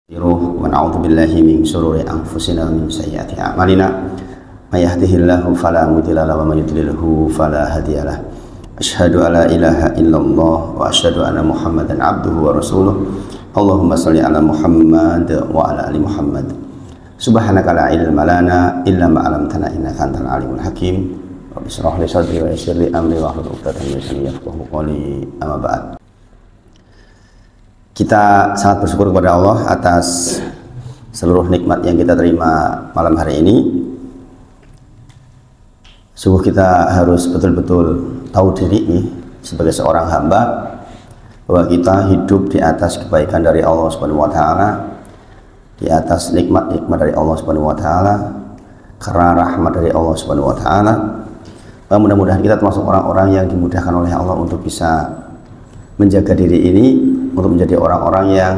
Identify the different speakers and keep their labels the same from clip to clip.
Speaker 1: wa na'udzu billahi min syururi anfusina wa min sayyiati a'malina may yahdihillahu fala mudilla lahu wa may yudlilhu fala hadiyalah. Asyhadu an la ilaha illallah wa asyhadu anna Muhammadan abduhu wa rasuluh. Allahumma shalli ala Muhammad wa ala ali Muhammad. Subhanaka la ilma lana illa ma 'allamtana innaka antal alimul hakim. Rabbi shrah li sadri wa yassir li amri wa hlul 'uqdatam min lisani yafqahu qawli. Amma ba'd. Kita sangat bersyukur kepada Allah atas seluruh nikmat yang kita terima malam hari ini. Sungguh kita harus betul-betul tahu diri nih, sebagai seorang hamba, bahwa kita hidup di atas kebaikan dari Allah Subhanahu wa taala, di atas nikmat-nikmat dari Allah Subhanahu wa taala, karena rahmat dari Allah Subhanahu wa taala. Mudah-mudahan kita termasuk orang-orang yang dimudahkan oleh Allah untuk bisa menjaga diri ini, untuk menjadi orang-orang yang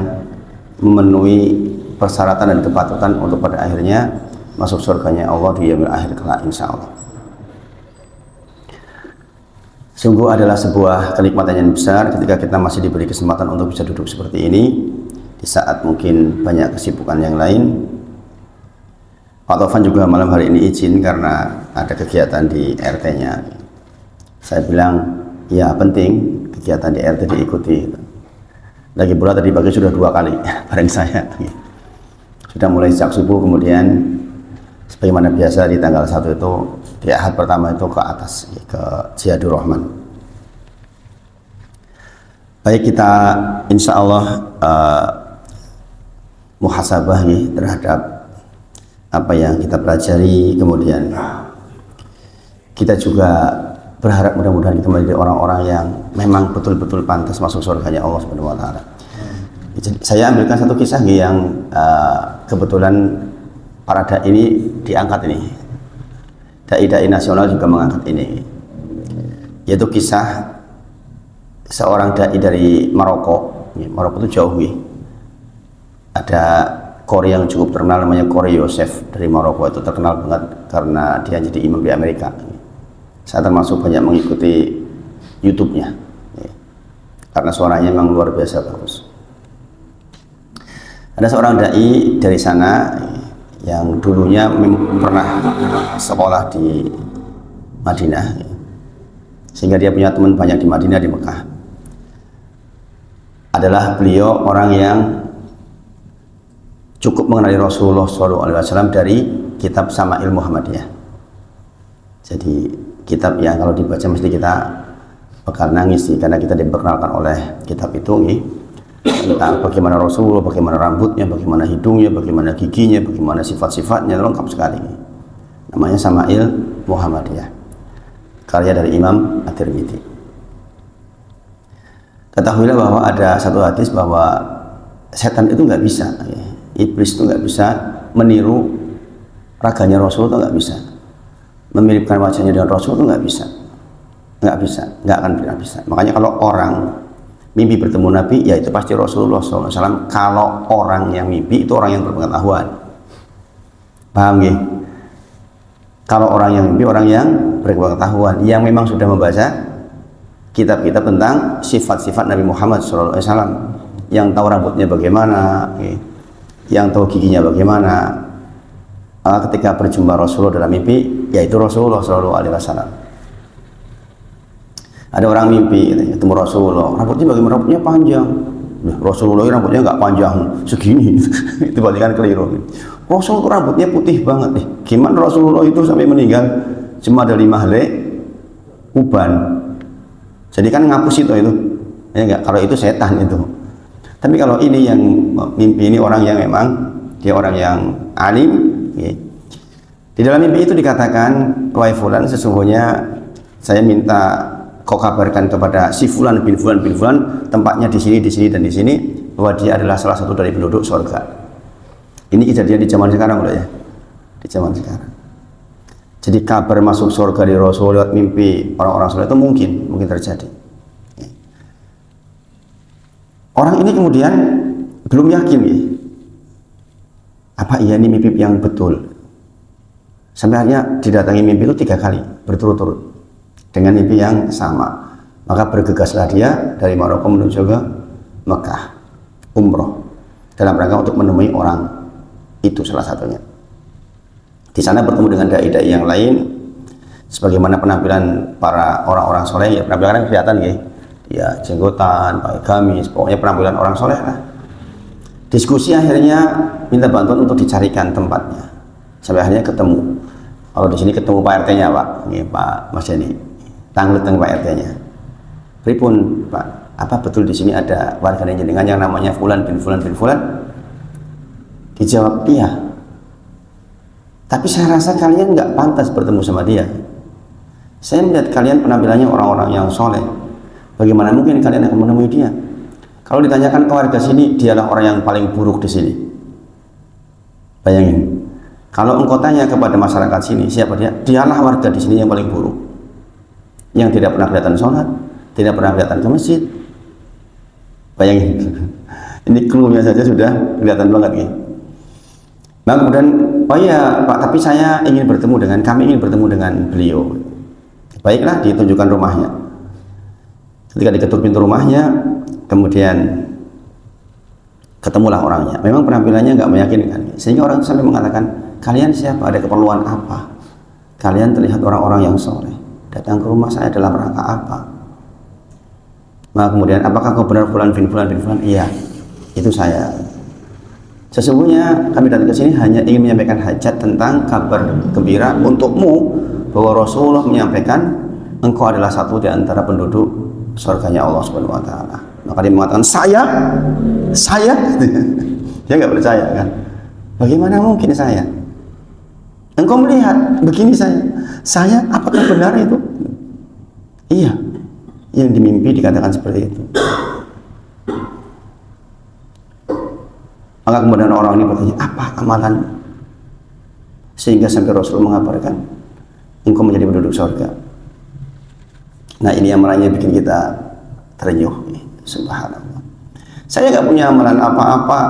Speaker 1: memenuhi persyaratan dan kepatutan untuk pada akhirnya masuk surganya Allah di yaumil akhir kelak, insya Allah. Sungguh adalah sebuah kenikmatan yang besar ketika kita masih diberi kesempatan untuk bisa duduk seperti ini di saat mungkin banyak kesibukan yang lain. Pak Taufan juga malam hari ini izin karena ada kegiatan di RT-nya. Saya bilang ya penting kegiatan di RT diikuti. Lagi pula tadi pagi sudah 2 kali bareng saya. Sudah mulai sejak subuh, kemudian sebagaimana biasa di tanggal 1 itu, di Ahad pertama itu ke atas, ke Jihadur Rahman. Baik, kita insya Allah muhasabah terhadap apa yang kita pelajari, kemudian kita juga berharap mudah-mudahan kita menjadi orang-orang yang memang betul-betul pantas masuk surganya Allah Subhanahu wa taala. Saya ambilkan satu kisah yang kebetulan para dai ini diangkat ini. Dai-dai nasional juga mengangkat ini. Yaitu kisah seorang dai dari Maroko. Maroko itu jauh nih. Ada kori yang cukup terkenal namanya Kori Yosef dari Maroko, itu terkenal banget karena dia jadi imam di Amerika. Saya termasuk banyak mengikuti YouTube-nya karena suaranya memang luar biasa bagus. Ada seorang dai dari sana yang dulunya pernah sekolah di Madinah, sehingga dia punya teman banyak di Madinah, di Mekah. Adalah beliau orang yang cukup mengenali Rasulullah SAW dari kitab Syama'il Muhammadiyah. Jadi kitab yang kalau dibaca mesti kita bakal nangis sih, karena kita diperkenalkan oleh kitab itu tentang bagaimana Rasulullah, bagaimana rambutnya, bagaimana hidungnya, bagaimana giginya, bagaimana sifat-sifatnya, lengkap sekali. Namanya Syama'il Muhammadiyah, karya dari Imam At-Tirmidzi. Ketahuilah bahwa ada satu hadis bahwa setan itu nggak bisa, iblis itu nggak bisa meniru raganya Rasul, itu nggak bisa memiripkan wajahnya dengan Rasul, itu nggak bisa, nggak akan pernah bisa. Makanya kalau orang mimpi bertemu Nabi, ya itu pasti Rasulullah SAW. Kalau orang yang mimpi itu orang yang berpengetahuan, paham ya? Kalau orang yang mimpi orang yang berpengetahuan, yang memang sudah membaca kitab-kitab tentang sifat-sifat Nabi Muhammad SAW, yang tahu rambutnya bagaimana, yang tahu giginya bagaimana. Ketika berjumpa Rasulullah dalam mimpi, yaitu Rasulullah SAW. Ada orang mimpi ketemu Rasulullah, rambutnya bagaimana? Rambutnya panjang. Rasulullah rambutnya nggak panjang segini. Itu berarti kan keliru. Rasul itu rambutnya putih banget nih. Gimana Rasulullah itu sampai meninggal cuma ada 5 helai uban? Jadi kan ngapus itu. Ya enggak, kalau itu setan itu. Tapi kalau ini yang mimpi ini orang yang memang dia orang yang alim. Di dalam mimpi itu dikatakan, wahai fulan, sesungguhnya saya minta kau kabarkan kepada si fulan bin fulan bin fulan, tempatnya di sini, di sini dan di sini, bahwa dia adalah salah satu dari penduduk surga. Ini kejadian di zaman sekarang udah ya, di zaman sekarang. Jadi kabar masuk surga di Rasul lewat mimpi orang-orang soleh itu mungkin terjadi. Orang ini kemudian belum yakin apa iya ini mimpi yang betul. Sampai akhirnya didatangi mimpi itu 3 kali berturut-turut dengan mimpi yang sama. Maka bergegaslah dia dari Maroko menuju ke Mekah umroh. dalam rangka untuk menemui orang itu, salah satunya. Di sana bertemu dengan dai-dai yang lain, sebagaimana penampilan para orang-orang soleh, ya penampilannya kelihatan ya, ya jenggotan, pakai gamis, pokoknya penampilan orang soleh lah. Diskusi akhirnya minta bantuan untuk dicarikan tempatnya, sampai akhirnya ketemu. Kalau di sini ketemu Pak RT-nya, Pak, ini Pak Mas Jani, tanglet Pak RT-nya. Pripun Pak, apa betul di sini ada warga jenengan yang namanya Fulan bin Fulan bin Fulan? Dijawab iya. Tapi saya rasa kalian nggak pantas bertemu sama dia. Saya melihat kalian penampilannya orang-orang yang soleh. Bagaimana mungkin kalian akan menemui dia? Kalau ditanyakan ke warga sini, dialah orang yang paling buruk di sini. Bayangin, kalau engkau tanya kepada masyarakat sini, siapa dia? Dialah warga di sini yang paling buruk, yang tidak pernah kelihatan sholat, tidak pernah kelihatan ke masjid. Bayangin, ini clue-nya saja sudah kelihatan banget nih. Nah kemudian, oh iya Pak, tapi saya ingin bertemu dengan, kami ingin bertemu dengan beliau. Baiklah, ditunjukkan rumahnya. Ketika diketuk pintu rumahnya, kemudian ketemulah orangnya. Memang penampilannya nggak meyakinkan, sehingga orang itu sampai mengatakan, kalian siapa? Ada keperluan apa? Kalian terlihat orang-orang yang soleh, datang ke rumah saya dalam rangka apa? Nah kemudian, apakah kau benar Fulan bin Fulan bin Fulan? Iya, itu saya. Sesungguhnya kami datang ke sini hanya ingin menyampaikan hajat tentang kabar gembira untukmu, bahwa Rasulullah menyampaikan engkau adalah satu di antara penduduk surganya Allah Subhanahu wa taala. Maka dia mengatakan, saya dia nggak percaya kan? Bagaimana mungkin saya? Engkau melihat begini saya apakah benar itu? Iya, yang dimimpi dikatakan seperti itu. Maka kemudian orang ini bertanya, apa amalan? Sehingga sampai Rasul mengabarkan, engkau menjadi penduduk surga. Nah ini amalannya bikin kita terenyuh. Subhanallah. Saya nggak punya amalan apa-apa,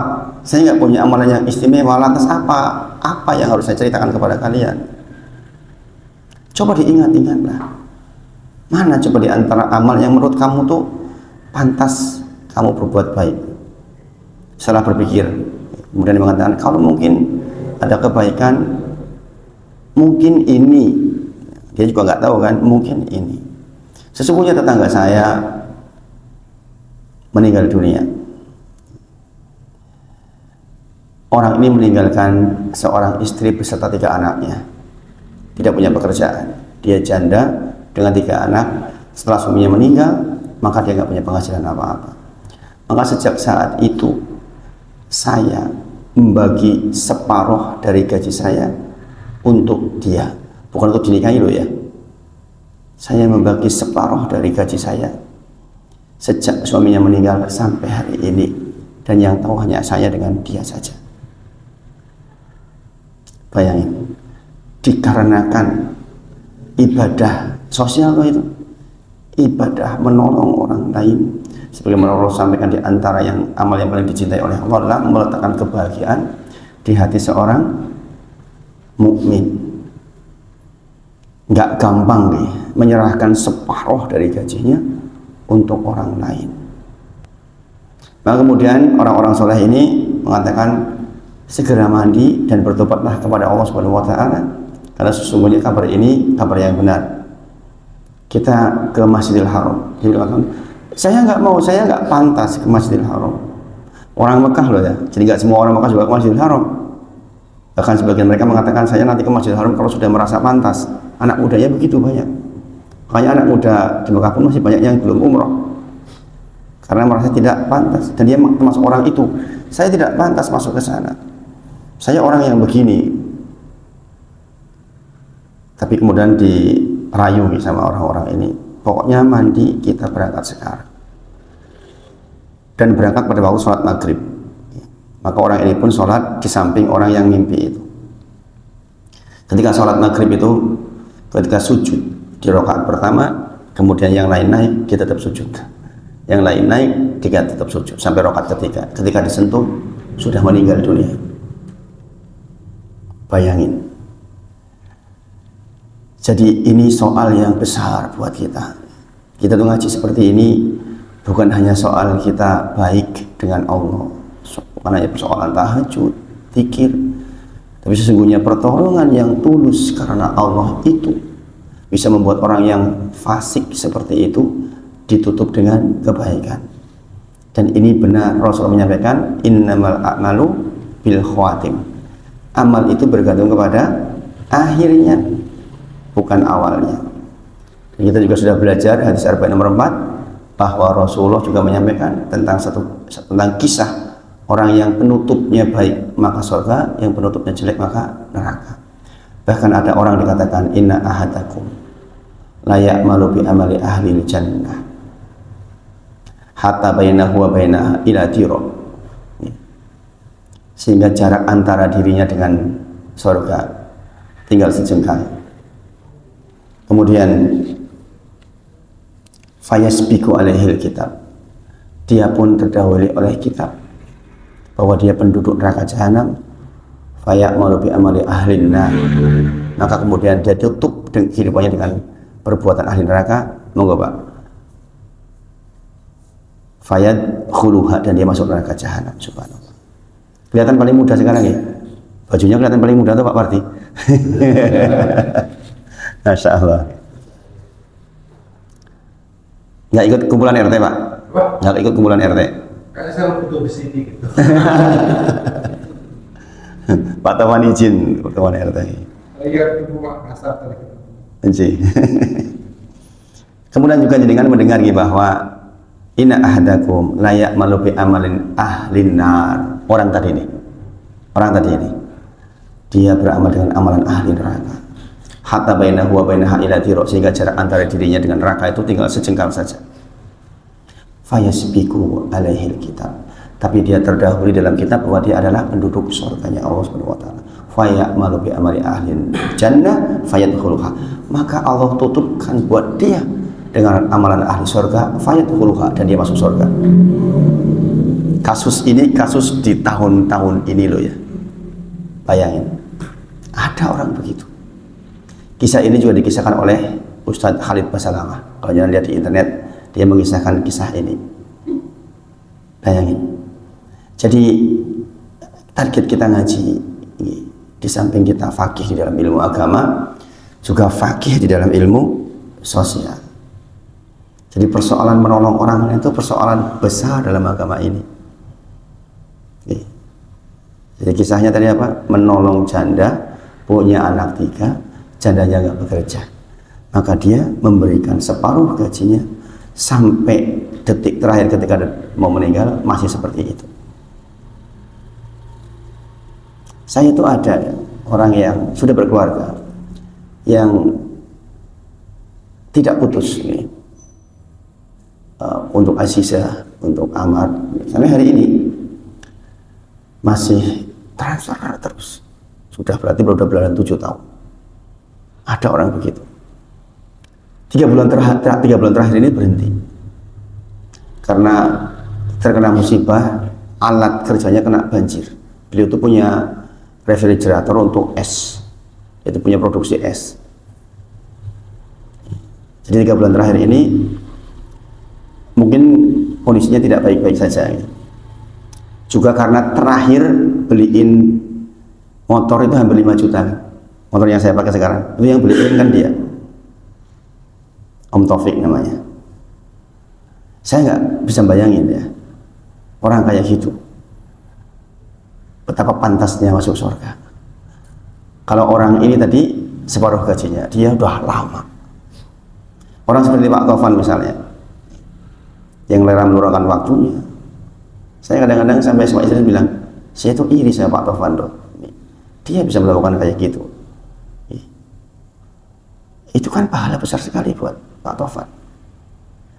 Speaker 1: saya nggak punya amalan yang istimewa. Lantas apa yang harus saya ceritakan kepada kalian? Coba diingat-ingatlah. Mana coba di antara amal yang menurut kamu tuh pantas kamu berbuat baik? Salah berpikir, kemudian mengatakan kalau mungkin ada kebaikan, mungkin ini. Dia juga nggak tahu kan, mungkin ini. Sesungguhnya tetangga saya meninggal dunia. Orang ini meninggalkan seorang istri beserta 3 anaknya, tidak punya pekerjaan. Dia janda dengan 3 anak. Setelah suaminya meninggal, maka dia nggak punya penghasilan apa-apa. Maka sejak saat itu saya membagi separuh dari gaji saya untuk dia, bukan untuk dinikahi loh ya. Saya membagi separuh dari gaji saya sejak suaminya meninggal sampai hari ini, dan yang tahu hanya saya dengan dia saja. Bayangin, dikarenakan ibadah sosial loh itu, ibadah menolong orang lain. Sebagaimana Allah sampaikan, di antara yang amal yang paling dicintai oleh Allah adalah meletakkan kebahagiaan di hati seorang mukmin. Nggak gampang nih menyerahkan separuh dari gajinya untuk orang lain. Maka kemudian orang-orang soleh ini mengatakan, segera mandi dan bertobatlah kepada Allah Subhanahu wa taala, karena sesungguhnya kabar ini kabar yang benar. Kita ke Masjidil Haram. Saya nggak mau, saya nggak pantas ke Masjidil Haram. Orang Mekah loh ya, jadi nggak semua orang Mekah juga ke Masjidil Haram. Bahkan sebagian mereka mengatakan, saya nanti ke Masjidil Haram kalau sudah merasa pantas. Anak mudanya begitu banyak. Makanya anak muda di Mekah pun masih banyak yang belum umroh karena merasa tidak pantas, dan dia termasuk orang itu. Saya tidak pantas masuk ke sana, saya orang yang begini. Tapi kemudian dirayu sama orang-orang ini, pokoknya mandi, kita berangkat sekarang. Dan berangkat pada waktu sholat maghrib. Maka orang ini pun sholat di samping orang yang mimpi itu. Ketika sholat maghrib itu, ketika sujud di rakaat pertama, kemudian yang lain naik, dia tetap sujud. Yang lain naik, dia tetap sujud sampai rakaat ketiga. Ketika disentuh, sudah meninggal dunia. Bayangin. Jadi ini soal yang besar buat kita. Kita tuh ngaji seperti ini bukan hanya soal kita baik dengan Allah, bukan hanya persoalan tahajud, zikir, tapi sesungguhnya pertolongan yang tulus karena Allah itu bisa membuat orang yang fasik seperti itu ditutup dengan kebaikan. Dan ini benar, Rasulullah menyampaikan innamal a'malu bil khawatim. Amal itu bergantung kepada akhirnya, bukan awalnya. Dan kita juga sudah belajar hadis arba'in nomor 4 bahwa Rasulullah juga menyampaikan tentang tentang kisah orang yang penutupnya baik maka surga, yang penutupnya jelek maka neraka. Bahkan ada orang dikatakan inna ahadakum la ya'malu bi amali ahli jannah hatta bainahu wa bainaha ila tiro, sehingga jarak antara dirinya dengan surga tinggal sejengkal. Kemudian fayasbiqu alaihil kitab, dia pun terdahului oleh kitab bahwa dia penduduk neraka jahanam. Fayamalu bi amali ahlin nar, maka kemudian dia tutup kehidupannya dengan perbuatan ahli neraka. Monggo Pak. Fayadkhuluha, dan dia masuk neraka jahanam. Subhanallah. Kelihatan paling mudah sekarang ya. Bajunya kelihatan paling mudah tuh Pak Parti. Masya Allah. Nggak ikut kumpulan RT Pak? Nggak ikut kumpulan RT?
Speaker 2: Kayaknya saya butuh di sini gitu.
Speaker 1: Pak Taman izin kumpulan RT.
Speaker 2: Iya, Ibu Pak Kasar tadi.
Speaker 1: Kemudian juga jenengan mendengar bahwa inna ahadakum la ya'malu bi amalin ahlin nar. Orang tadi ini dia beramal dengan amalan ahli neraka. Hatta bainahu wa bainaha ila tiro, sehingga jarak antara dirinya dengan neraka itu tinggal sejengkal saja. Fayasbiqu alaihil kitab, tapi dia terdahului dalam kitab bahwa dia adalah penduduk surganya Allah Subhanahu wa taala. Fayamalu bi amali ahlin jannah fayadkhuluha, maka Allah tutupkan buat dia dengan amalan ahli surga, fayadkhuluha, dan dia masuk surga. Kasus ini kasus di tahun-tahun ini loh ya. Bayangin, ada orang begitu. Kisah ini juga dikisahkan oleh Ustadz Khalid Basalamah. Kalau jangan lihat di internet, dia mengisahkan kisah ini. Bayangin. Jadi target kita ngaji ini, di samping kita fakih di dalam ilmu agama, juga fakih di dalam ilmu sosial. Jadi persoalan menolong orang itu persoalan besar dalam agama ini. Jadi kisahnya tadi apa? Menolong janda, punya anak 3, jandanya nggak bekerja, maka dia memberikan separuh gajinya sampai detik terakhir ketika mau meninggal masih seperti itu. Saya itu ada orang yang sudah berkeluarga yang tidak putus ini, untuk Aziza, untuk Amar, sampai hari ini masih transfer terus. Sudah berarti udah berjalan 7 tahun. Ada orang begitu. 3 bulan terakhir ini berhenti karena terkena musibah, alat kerjanya kena banjir. Beliau itu punya refrigerator untuk es, itu punya produksi es. Jadi 3 bulan terakhir ini mungkin kondisinya tidak baik-baik saja. Juga karena terakhir beliin motor itu hampir 5 juta. Motor yang saya pakai sekarang itu yang beliin kan dia, Om Taufik namanya. Saya nggak bisa bayangin ya, orang kayak gitu betapa pantasnya masuk surga. Kalau orang ini tadi separuh gajinya, dia udah lama. Orang seperti Pak Taufan misalnya, yang rela meluangkan waktunya. Saya kadang-kadang sampai sama istri bilang, saya itu iri sama Pak Taufan dong. Dia bisa melakukan kayak gitu. Itu kan pahala besar sekali buat Pak Taufan.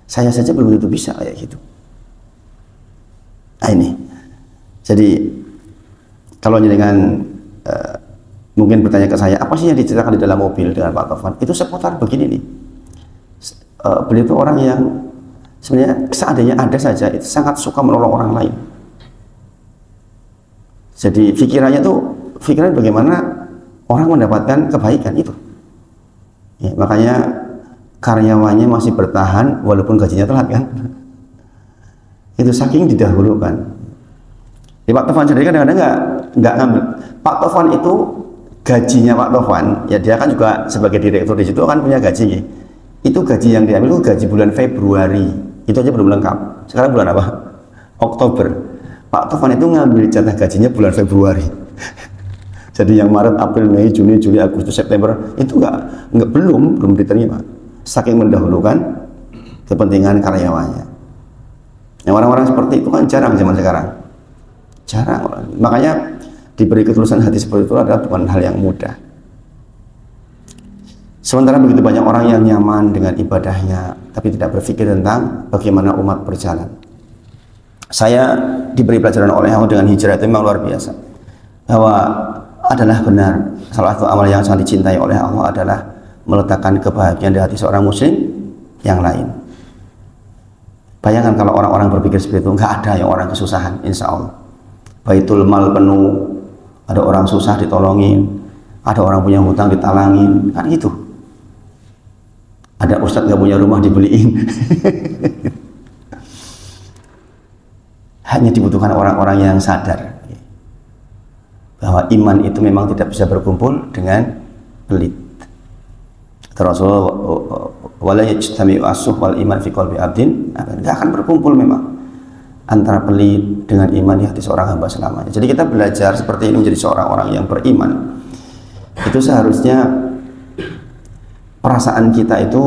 Speaker 1: Saya saja belum tentu bisa kayak gitu. Nah ini, jadi kalau dengan mungkin bertanya ke saya, apa sih yang diceritakan di dalam mobil dengan Pak Taufan? Itu seputar begini nih. Beliau itu orang yang sebenarnya seandainya ada saja, itu sangat suka menolong orang lain. Jadi pikirannya tuh, pikiran bagaimana orang mendapatkan kebaikan itu. Ya, makanya karyawannya masih bertahan walaupun gajinya telat kan. Itu saking didahulukan. Pak Tovan sendiri kan kadang-kadang nggak ngambil. Pak Tovan itu gajinya Pak Tovan, ya dia kan juga sebagai direktur di situ kan punya gaji. Itu gaji yang diambil itu gaji bulan Februari. Itu aja belum lengkap. Sekarang bulan apa? Oktober. Pak Tovan itu ngambil jatah gajinya bulan Februari. Jadi yang Maret, April, Mei, Juni, Juli, Agustus, September itu belum diterima. Saking mendahulukan kepentingan karyawannya. Yang orang-orang seperti itu kan jarang zaman sekarang. Jarang. Makanya diberi ketulusan hati seperti itu adalah bukan hal yang mudah. Sementara begitu banyak orang yang nyaman dengan ibadahnya, tapi tidak berpikir tentang bagaimana umat berjalan. Saya diberi pelajaran oleh Allah dengan hijrah itu memang luar biasa. Bahwa adalah benar, salah satu amal yang sangat dicintai oleh Allah adalah meletakkan kebahagiaan di hati seorang muslim yang lain. Bayangkan kalau orang-orang berpikir seperti itu, nggak ada yang orang kesusahan, insya Allah. Baitul mal penuh, ada orang susah ditolongin, ada orang punya hutang ditalangin, kan gitu. Ada ustadz nggak punya rumah dibeliin. Hanya dibutuhkan orang-orang yang sadar bahwa iman itu memang tidak bisa berkumpul dengan pelit. Rasulullah wala yajtami'u as-suh wal iman fi qalbi abdin, enggak akan berkumpul memang antara pelit dengan iman di hati seorang hamba selamanya. Jadi kita belajar seperti ini menjadi seorang orang yang beriman. Itu seharusnya perasaan kita itu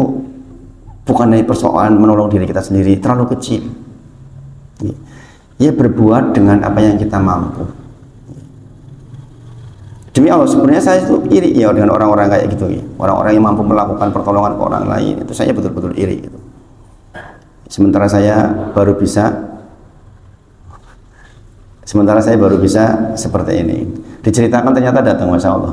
Speaker 1: bukan dari persoalan menolong diri kita sendiri, terlalu kecil. Ya berbuat dengan apa yang kita mampu. Demi Allah, sebenarnya saya itu iri ya dengan orang-orang kayak gitu ya. Orang-orang yang mampu melakukan pertolongan ke orang lain, itu saya betul-betul iri gitu. Sementara saya baru bisa seperti ini. Diceritakan ternyata datang, Masya Allah.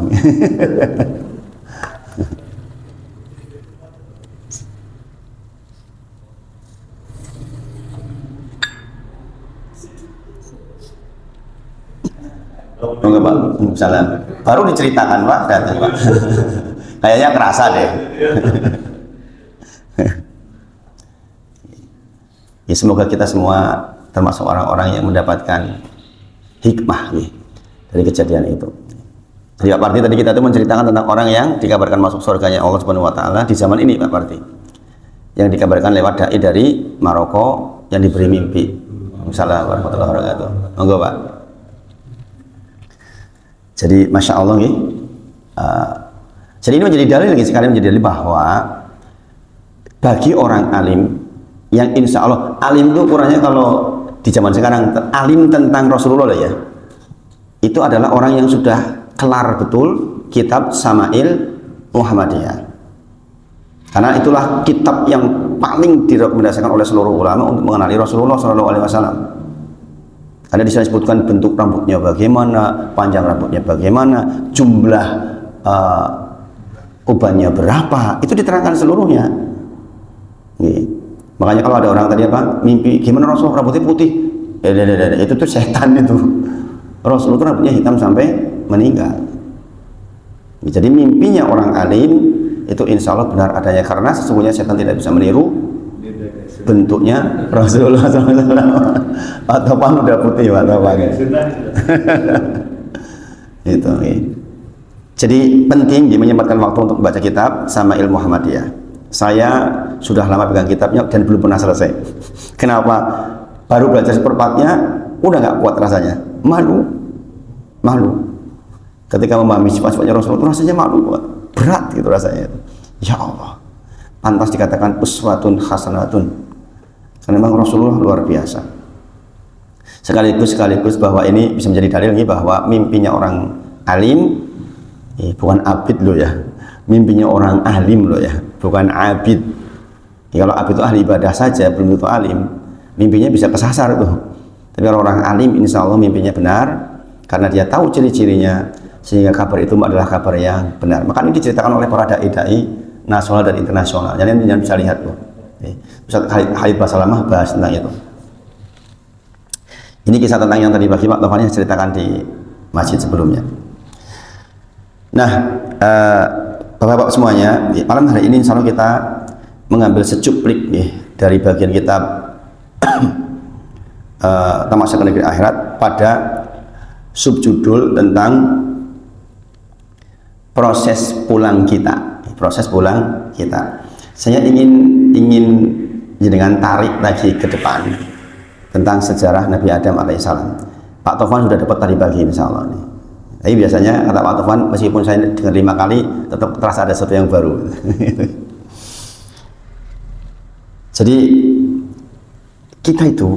Speaker 1: Enggak Pak, salam. Baru diceritakan Pak, datang Pak. Kayaknya kerasa deh. Ya, semoga kita semua termasuk orang-orang yang mendapatkan hikmah nih, dari kejadian itu. Jadi Pak Parti tadi kita tuh menceritakan tentang orang yang dikabarkan masuk surganya Allah Subhanahu Wa Taala di zaman ini Pak Parti, yang dikabarkan lewat dai dari Maroko yang diberi mimpi. Assalamualaikum warahmatullahi wabarakatuh. Monggo Pak. Jadi Masya Allah nih, jadi ini menjadi dalil lagi sekali, menjadi dalil bahwa bagi orang alim yang insya Allah alim itu ukurannya kalau di zaman sekarang alim tentang Rasulullah ya, itu adalah orang yang sudah kelar betul kitab Sama'il Muhammadiyah, karena itulah kitab yang paling direkomendasikan oleh seluruh ulama untuk mengenali Rasulullah SAW. Karena di sana disebutkan bentuk rambutnya bagaimana, panjang rambutnya bagaimana, jumlah ubannya berapa, itu diterangkan seluruhnya. Nih. Makanya kalau ada orang tadi apa, mimpi gimana Rasulullah rambutnya putih, itu tuh setan itu. Rasulullah itu rambutnya hitam sampai meninggal. Jadi mimpinya orang alim itu insya Allah benar adanya, karena sesungguhnya setan tidak bisa meniru bentuknya Rasulullah SAW. Atau pan udah putih atau apa itu. Jadi penting menyempatkan waktu untuk membaca kitab Sama'il Muhammadiyah. Saya sudah lama pegang kitabnya dan belum pernah selesai. Kenapa? Baru belajar seperempatnya udah nggak kuat rasanya, malu. Ketika memahami sifat-sifatnya Rasulullah itu rasanya malu, berat gitu rasanya. Ya Allah, pantas dikatakan uswatun hasanatun. Karena memang Rasulullah luar biasa. Sekaligus bahwa ini bisa menjadi dalil nih bahwa mimpinya orang alim, bukan abid loh ya. Mimpinya orang alim loh ya, bukan abid. Ya, kalau abid itu ahli ibadah saja, belum tentu alim. Mimpinya bisa kesasar tuh. Tapi kalau orang alim, insya Allah mimpinya benar, karena dia tahu ciri-cirinya, sehingga kabar itu adalah kabar yang benar. Maka ini diceritakan oleh para dai-dai nasional dan internasional. Jadi jangan bisa lihat tuh. Ustaz Khalid Basalamah bahas tentang itu. Ini kisah tentang yang tadi bagi Pak Taufan ceritakan di masjid sebelumnya. Nah, Bapak-bapak semuanya, malam hari ini insya Allah kita mengambil secuplik dari bagian kitab Tamasyak Negeri Akhirat pada subjudul tentang proses pulang kita. Proses pulang kita. Saya ingin dengan tarik lagi ke depan tentang sejarah Nabi Adam alaihissalam. Pak Tovan sudah dapat tadi pagi insya Allah nih. Tapi biasanya kata Pak Tovan, meskipun saya dengar 5 kali, tetap terasa ada sesuatu yang baru. Jadi kita itu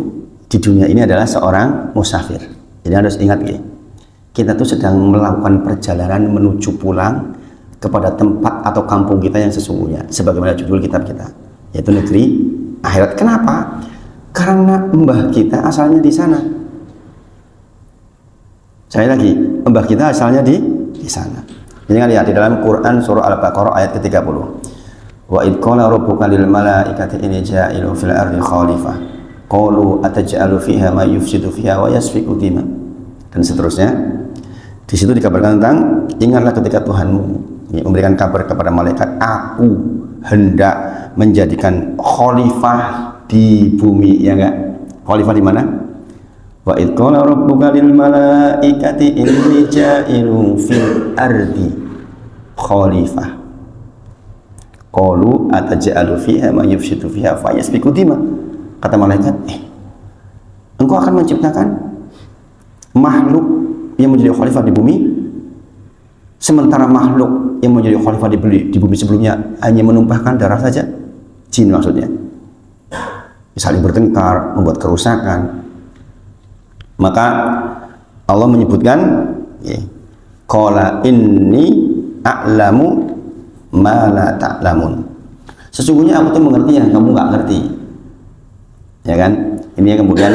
Speaker 1: di dunia ini adalah seorang musafir. Jadi harus ingat ya, kita tuh sedang melakukan perjalanan menuju pulang kepada tempat atau kampung kita yang sesungguhnya, sebagaimana judul kitab kita, yaitu negeri akhirat. Kenapa? Karena mbah kita asalnya di sana. Saya lagi, mbah kita asalnya di sana. Jadi lihat di dalam Quran surah Al-Baqarah ayat ke-30. Wa id qala rabbuka lil malaikati inni ja'ilun fil ardi khalifah. Qalu ataj'alu fiha ma yufsidu fiha wa yasfiku dima. Dan seterusnya. Di situ dikabarkan tentang ingatlah ketika Tuhanmu memberikan kabar kepada malaikat, aku hendak menjadikan khalifah di bumi, ya enggak? Khalifah di mana? Wa id qala rabbuka lil malaikati inni ja'ilun fil ardi khalifah. Qalu ataj'alu fiha ma yufsidu fiha fa yasfiku dima. Kata malaikat, engkau akan menciptakan makhluk yang menjadi khalifah di bumi, sementara makhluk yang menjadi khalifah di bumi sebelumnya hanya menumpahkan darah saja. Jin maksudnya, saling bertengkar, membuat kerusakan. Maka Allah menyebutkan, qala inni a'lamu ma la ta'lamun. Sesungguhnya aku tuh mengerti yang kamu nggak ngerti. Ya kan? Ini yang kemudian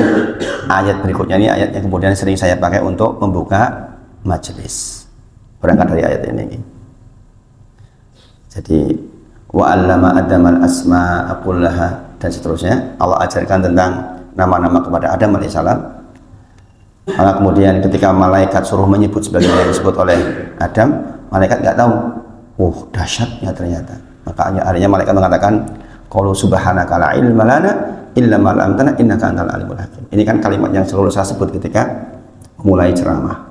Speaker 1: ayat berikutnya, ini ayat yang kemudian sering saya pakai untuk membuka majelis. Berangkat dari ayat ini. Jadi wa 'allama Adamal asma'a kullaha dan seterusnya. Allah ajarkan tentang nama-nama kepada Adam alaihissalam. Maka kemudian ketika malaikat suruh menyebut sebagaimana yang disebut oleh Adam, malaikat nggak tahu. Dahsyatnya ternyata. Makanya akhirnya malaikat mengatakan, qalu subhanaka la ilma lana illa ma 'allamtana innaka antal alimul hakim. Ini kan kalimat yang selalu saya sebut ketika memulai ceramah.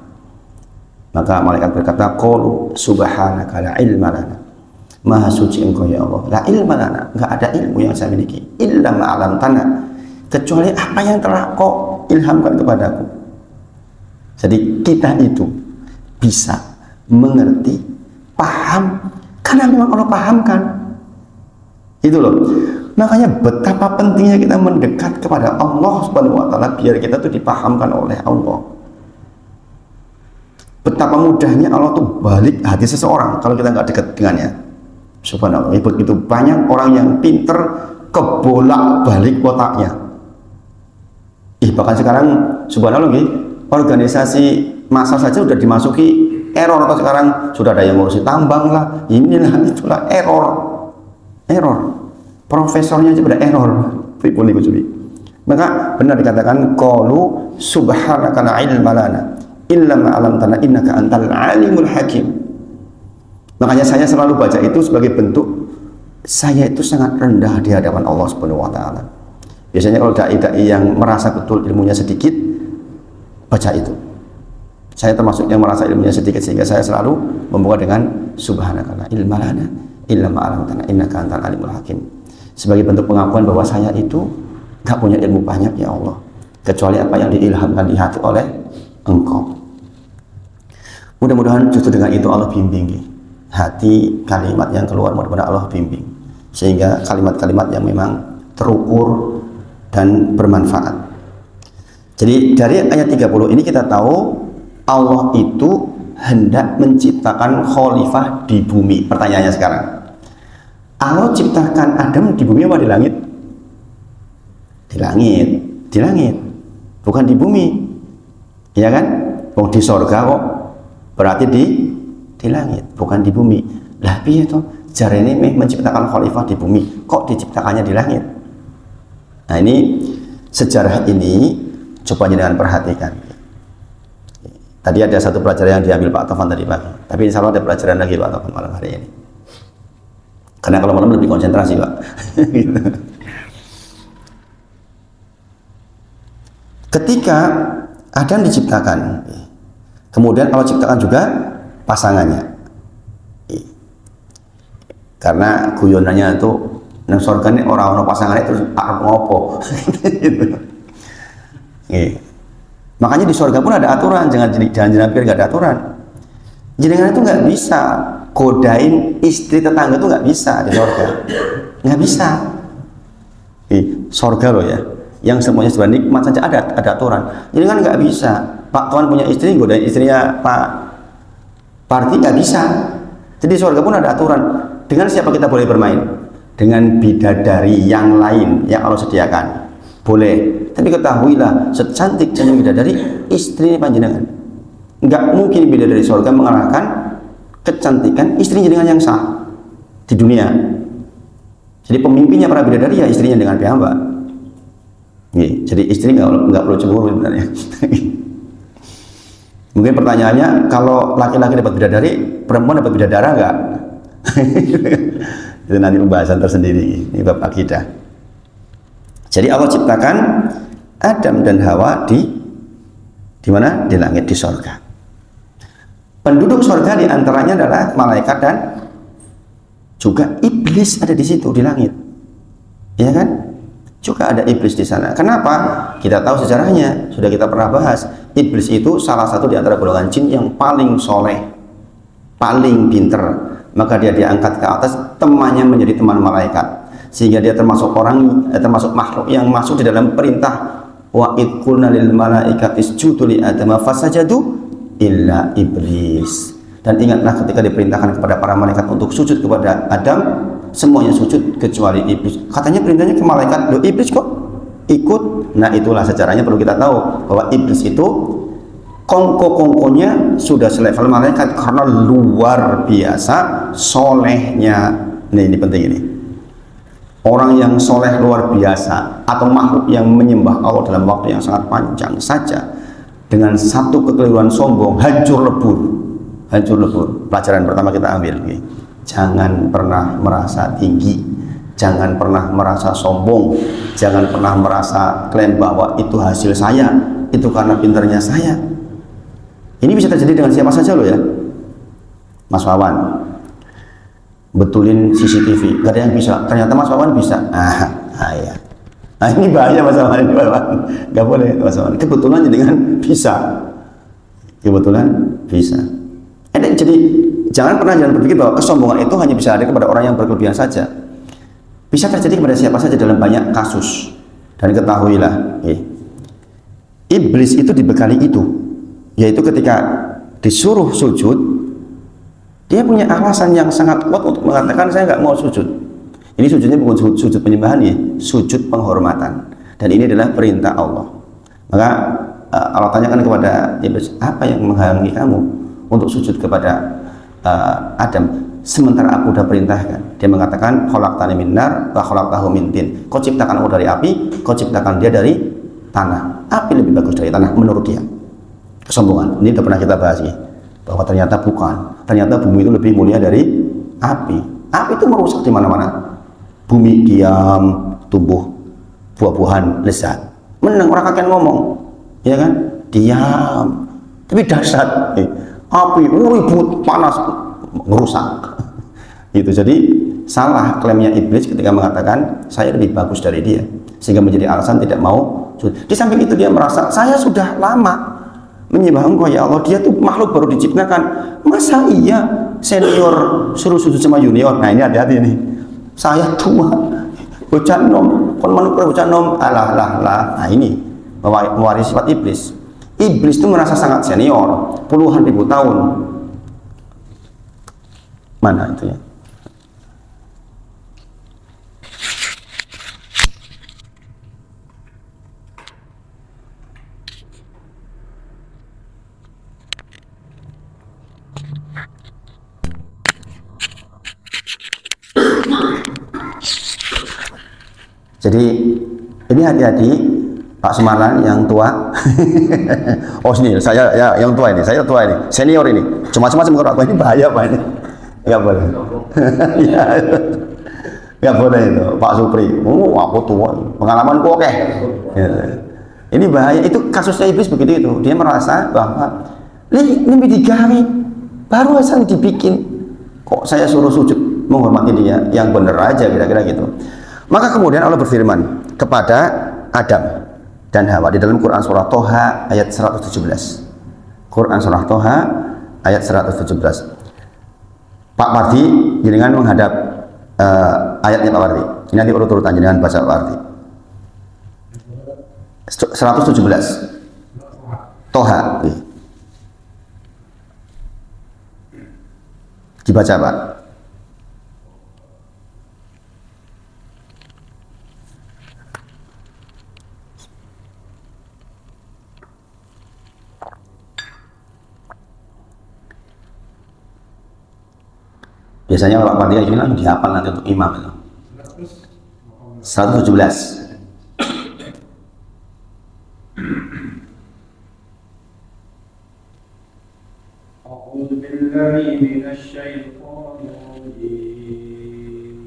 Speaker 1: Maka malaikat berkata, qalu subhanaka la ilma lana. Maha suci engkau ya Allah. La ilma lana, enggak ada ilmu yang saya miliki illa ma 'allamtana, kecuali apa yang telah kau ilhamkan kepadaku. Jadi kita itu bisa mengerti, paham karena memang Allah pahamkan. Itu loh. Makanya betapa pentingnya kita mendekat kepada Allah Subhanahu wa taala biar kita tuh dipahamkan oleh Allah. Betapa mudahnya Allah tuh balik hati seseorang kalau kita nggak dekat dengannya. Subhanallah. Begitu banyak orang yang pinter kebolak-balik otaknya. Bahkan sekarang subhanallah organisasi massa saja sudah dimasuki error, atau sekarang sudah ada yang ngurusi tambang lah, inilah itulah, error. Profesornya aja pada error. Maka benar dikatakan qalu subhanaka la ilma lana illa ma 'allamtana innaka antal alimul hakim. Makanya saya selalu baca itu sebagai bentuk saya itu sangat rendah di hadapan Allah Subhanahu wa taala. Biasanya kalau dai-dai yang merasa betul ilmunya sedikit, baca itu. Saya termasuk yang merasa ilmunya sedikit, sehingga saya selalu membuka dengan subhanaka la ilma lana illa ma 'allamtana innaka antal alimul hakim. Sebagai bentuk pengakuan bahwa saya itu gak punya ilmu banyak ya Allah, kecuali apa yang diilhamkan di hati oleh Engkau. Mudah-mudahan justru dengan itu Allah bimbing hati kalimat yang keluar, mudah-mudahan Allah bimbing sehingga kalimat-kalimat yang memang terukur dan bermanfaat. Jadi dari ayat 30 ini kita tahu Allah itu hendak menciptakan khalifah di bumi. Pertanyaannya sekarang, Allah ciptakan Adam di bumi apa di langit? Di langit, bukan di bumi, ya kan? Oh, di sorga kok, berarti di langit, bukan di bumi. Lah piye to? Jarene menciptakan khalifah di bumi, kok diciptakannya di langit? Nah ini sejarah ini coba jangan perhatikan. Tadi ada satu pelajaran yang diambil Pak Tovan tadi pagi, tapi insya Allah ada pelajaran lagi Pak Tovan malam hari ini. Karena kalau malam lebih konsentrasi Pak. Ketika Adam diciptakan, Kemudian Allah ciptakan juga pasangannya. Karena guyonannya itu nang surga ini orang-orang pasangannya terus arep ngopo. Gitu. Makanya di surga pun ada aturan, jangan pikir nggak ada aturan. Jenengan itu nggak bisa godain istri tetangga itu nggak bisa di surga, nggak bisa. Surga loh ya, yang semuanya sebenarnya nikmat saja ada aturan. Jenengan nggak bisa. Pak Tuan punya istri godain istrinya Pak Parti nggak bisa. Jadi surga pun ada aturan. Dengan siapa kita boleh bermain? Dengan bidadari yang lain yang Allah sediakan. Boleh. Tapi ketahuilah, secantik-cantik bidadari istri panjenengan. Nggak mungkin bidadari surga mengalahkan kecantikan istri jenengan yang sah di dunia. Jadi pemimpinnya para bidadari ya istrinya dengan piyambak. Jadi istri nggak perlu cemburu sebenarnya. Mungkin pertanyaannya, kalau laki-laki dapat bidadari, perempuan dapat bidadara nggak? Itu nanti pembahasan tersendiri. Ini bab akidah. Jadi Allah ciptakan Adam dan Hawa di mana? Di langit, di surga. Penduduk surga diantaranya adalah malaikat dan juga iblis ada di situ di langit, ya kan? Juga ada iblis di sana. Kenapa? Kita tahu sejarahnya, sudah kita pernah bahas. Iblis itu salah satu di antara golongan jin yang paling soleh, paling pinter. Maka dia diangkat ke atas, temannya menjadi teman malaikat, sehingga dia termasuk termasuk makhluk yang masuk di dalam perintah wa id qulna lil malaikati isjudu li adama fasajadu illa iblis. Dan ingatlah ketika diperintahkan kepada para malaikat untuk sujud kepada Adam, semuanya sujud kecuali iblis. Katanya perintahnya ke malaikat, loh iblis kok ikut? Nah itulah sejarahnya perlu kita tahu bahwa iblis itu kongko-kongkonya sudah selevel malaikat karena luar biasa solehnya. Ini penting ini. Orang yang soleh luar biasa atau makhluk yang menyembah Allah dalam waktu yang sangat panjang saja dengan satu kekeliruan sombong hancur lebur. Hancur lebur. Pelajaran pertama kita ambil. Jangan pernah merasa tinggi, jangan pernah merasa sombong, jangan pernah merasa klaim bahwa itu hasil saya, itu karena pinternya saya. Ini bisa terjadi dengan siapa saja loh ya. Mas Wawan betulin CCTV, gak ada yang bisa, ternyata Mas Wawan bisa. Ya. Nah ini bahaya Mas Wawan, gak boleh Mas Wawan. Kebetulan dengan bisa, kebetulan bisa. Jadi jangan berpikir bahwa kesombongan itu hanya bisa ada kepada orang yang berkelebihan saja. Bisa terjadi kepada siapa saja dalam banyak kasus. Dan ketahuilah, iblis itu dibekali itu, yaitu ketika disuruh sujud, dia punya alasan yang sangat kuat untuk mengatakan saya nggak mau sujud. Ini sujudnya bukan sujud penyembahan ya, sujud penghormatan. Dan ini adalah perintah Allah. Maka Allah tanyakan kepada iblis, apa yang menghalangi kamu untuk sujud kepada Adam sementara aku sudah perintahkan? Dia mengatakan khalaqtani min nar wa khalaqtahu min tin. Kau ciptakan aku dari api, kau ciptakan dia dari tanah. Api lebih bagus dari tanah menurut dia. Kesombongan. Ini sudah pernah kita bahas ya, bahwa ternyata bukan. Ternyata bumi itu lebih mulia dari api. Api itu merusak di mana-mana. Bumi diam, tumbuh buah-buahan lezat. Menang orang kakek ngomong, ya kan? Diam. Tapi dahsyat. Api ribut, panas, merusak. Itu jadi salah klaimnya iblis ketika mengatakan saya lebih bagus dari dia, sehingga menjadi alasan tidak mau. Di samping itu dia merasa saya sudah lama menyembah engkau ya Allah, dia tuh makhluk baru diciptakan, masa iya senior suruh sujud sama junior? Nah ini hati-hati nih, saya tua bocah nom kon manuk bocah nom alah. Nah ini mewarisi sifat iblis. Iblis itu merasa sangat senior, puluhan ribu tahun. Mana itu ya? Jadi ini hati-hati Pak Sumarlan yang tua. Oh sini saya ya yang tua ini, saya tua ini, senior ini. Macam-macam kalau aku ini bahaya Pak ini. Enggak boleh. Ya. Enggak boleh itu Pak Supri. Oh aku tua, pengalamanku oke. Ya. Ini bahaya. Itu kasusnya iblis begitu itu. Dia merasa bahwa Ini digawe, baru asal dibikin. Kok saya suruh sujud menghormati dia? Yang bener aja kira-kira gitu. Maka kemudian Allah berfirman kepada Adam dan Hawa di dalam Quran surah Toha ayat 117. Quran surah Toha ayat 117. Pak Pardi, jenengan menghadap ayatnya Pak Pardi. Ini nanti urut-urutan jenengan baca Pak Pardi. 117 Toha. Dibaca Pak. Biasanya kalau Pardi ini kan dihafal nanti untuk imam itu. 117.
Speaker 2: أعوذ بالله من الشيطان الرجيم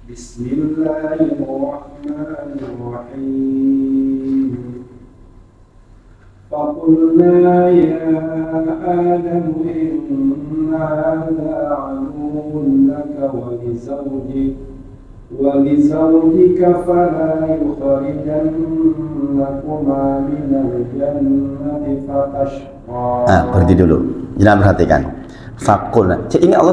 Speaker 2: بسم الله الرحمن الرحيم فقلنا يا آدم إن هذا عدو لك ولزوجك فلا يخرجنكما من الجنة فتشقى.
Speaker 1: Berhenti dulu. Jangan perhatikan. Fakulna. Ini Allah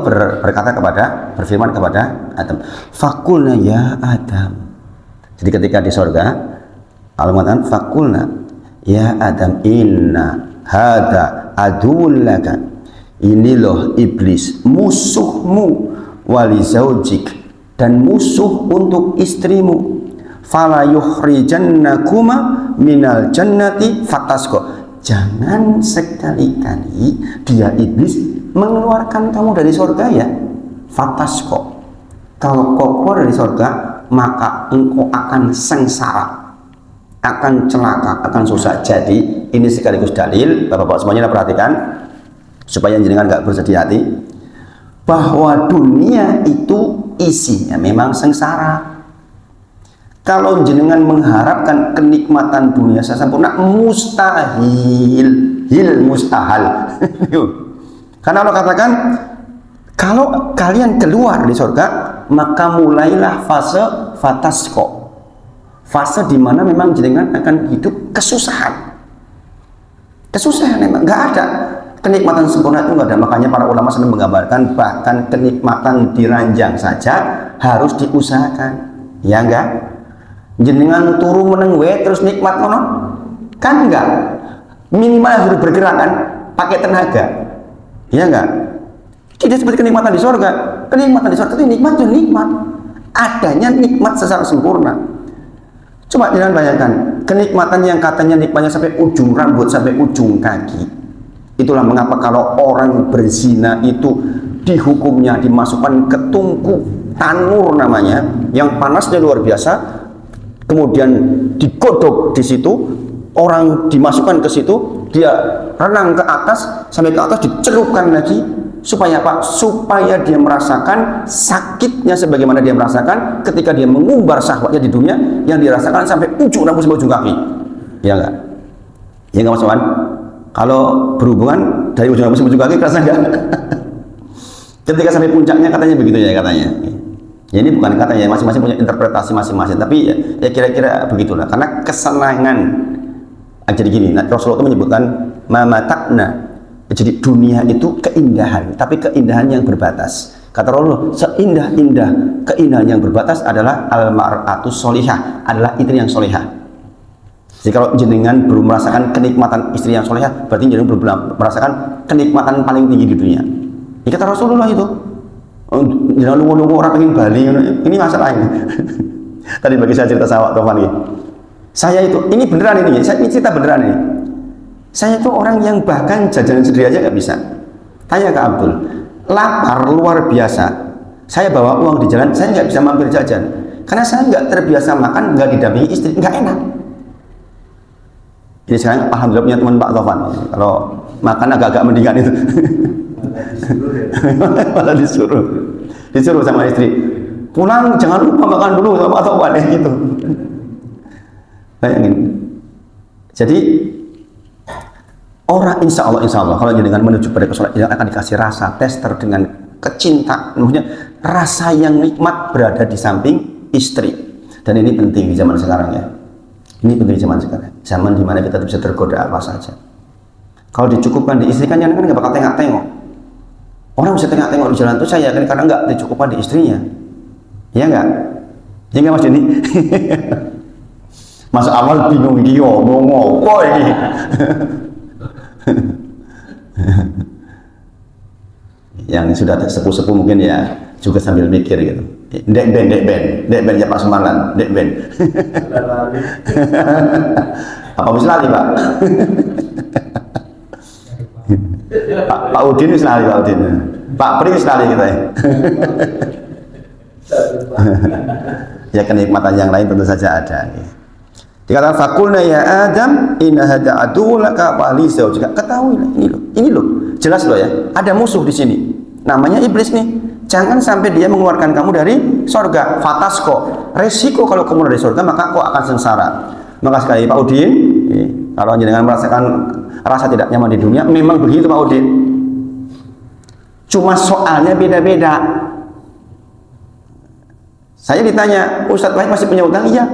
Speaker 1: berfirman kepada Adam. Fakulna ya Adam. Jadi ketika di surga, Allah mengatakan fakulna ya Adam inna hada aduun laka. Ini loh iblis musuhmu wali zaujik dan musuh untuk istrimu. Fala yukhrijannakuma minal jannati fatasqa. Jangan sekali-kali dia iblis mengeluarkan kamu dari surga ya. Fatasqa. Kalau kau keluar dari surga, maka engkau akan sengsara, akan celaka, akan susah. Jadi ini sekaligus dalil, Bapak-bapak semuanya perhatikan supaya jenengan nggak bersedih hati, bahwa dunia itu isinya memang sengsara. Kalau jenengan mengharapkan kenikmatan dunia sempurna, mustahil, mustahil. Karena Allah katakan, kalau kalian keluar di surga, maka mulailah fase fatasqa. Fase di mana memang jenengan akan hidup kesusahan. Kesusahan memang nggak ada. Kenikmatan sempurna itu nggak ada. Makanya para ulama sering menggambarkan bahkan kenikmatan di ranjang saja harus diusahakan. Ya enggak? Jenengan turu meneng terus nikmat ngono? Kan enggak. Minimal harus bergerak kan, pakai tenaga. Ya enggak? Tidak seperti kenikmatan di surga. Kenikmatan di surga itu nikmat ya nikmat. Adanya nikmat secara sempurna. Coba jangan bayangkan, kenikmatan yang katanya nikmatnya sampai ujung rambut, sampai ujung kaki. Itulah mengapa kalau orang berzina itu dihukumnya dimasukkan ke tungku tanur namanya, yang panasnya luar biasa, kemudian digodok di situ, orang dimasukkan ke situ, dia renang ke atas, sampai ke atas dicelupkan lagi, supaya apa? Supaya dia merasakan sakitnya sebagaimana dia merasakan ketika dia mengumbar syahwatnya di dunia, yang dirasakan sampai ujung rambut sampai ujung kaki. Ya enggak? Ya enggak Mas Wan? Kalau berhubungan dari ujung rambut sampai ujung kaki kerasa enggak? Ketika sampai puncaknya katanya begitu ya katanya. Ya ini bukan katanya, masing-masing punya interpretasi masing-masing, tapi ya kira-kira begitulah. Karena kesenangan, jadi gini, Rasulullah itu menyebutkan mamatakna. Jadi dunia itu keindahan, tapi keindahan yang berbatas. Kata Rasulullah, seindah-indah keindahan yang berbatas adalah al-mar'atu sholihah, adalah istri yang sholihah. Jadi kalau jenengan belum merasakan kenikmatan istri yang sholihah, berarti jenengan belum merasakan kenikmatan paling tinggi di dunia. Ini kata Rasulullah itu. Jangan nunggu-nunggu orang pengen Bali, ini masalah ini. Tadi bagi saya cerita sawak Tovan ini. Saya itu, ini beneran ini cerita beneran ini. Saya itu orang yang bahkan jajanan sendiri aja nggak bisa. Tanya ke Abdul, lapar luar biasa. Saya bawa uang di jalan, saya nggak bisa mampir jajan. Karena saya nggak terbiasa makan, nggak didampingi istri, nggak enak. Jadi sekarang alhamdulillah punya teman Pak Tovan. Kalau makan agak-agak mendingan itu. Malah disuruh sama istri, pulang jangan lupa makan dulu sama atau apa gitu. Bayangin. Jadi Orang insya Allah kalau dengan menuju pada kesoleh akan dikasih rasa tester dengan kecintaan, maksudnya rasa yang nikmat berada di samping istri. Dan ini penting di zaman sekarang ya. Ini penting di zaman sekarang. Zaman dimana kita bisa tergoda apa saja. Kalau dicukupkan di istri kan nggak bakal tengok-tengok. Orang bisa tengok-tengok di jalan itu saya yakin karena nggak dicukupkan di istrinya. Ya nggak? Ya nggak Mas Denny? Masa awal bingung ini ngomong apa ini? Yang sudah sepuh-sepuh mungkin ya juga sambil mikir gitu. Dek ben ya Pak Sumarlan, dek ben. Apa bisa lali Pak? Pak Udin wis lali Pak Udin. Pak Pri wis lali kita ya. Ya kenikmatan yang lain tentu saja ada. Dikatakan fakulna ya Adam inna hada adullaka wa li zaujika. Ketahuilah ini loh, jelas loh ya. Ada musuh di sini. Namanya iblis nih. Jangan sampai dia mengeluarkan kamu dari surga. Fatasko. Resiko kalau kamu dari surga maka kau akan sengsara. Maka sekali Pak Udin, kalau jangan merasakan rasa tidak nyaman di dunia, memang begitu Pak Udin. Cuma soalnya beda-beda. Saya ditanya, Ustadz Wahid masih punya utang? Iya.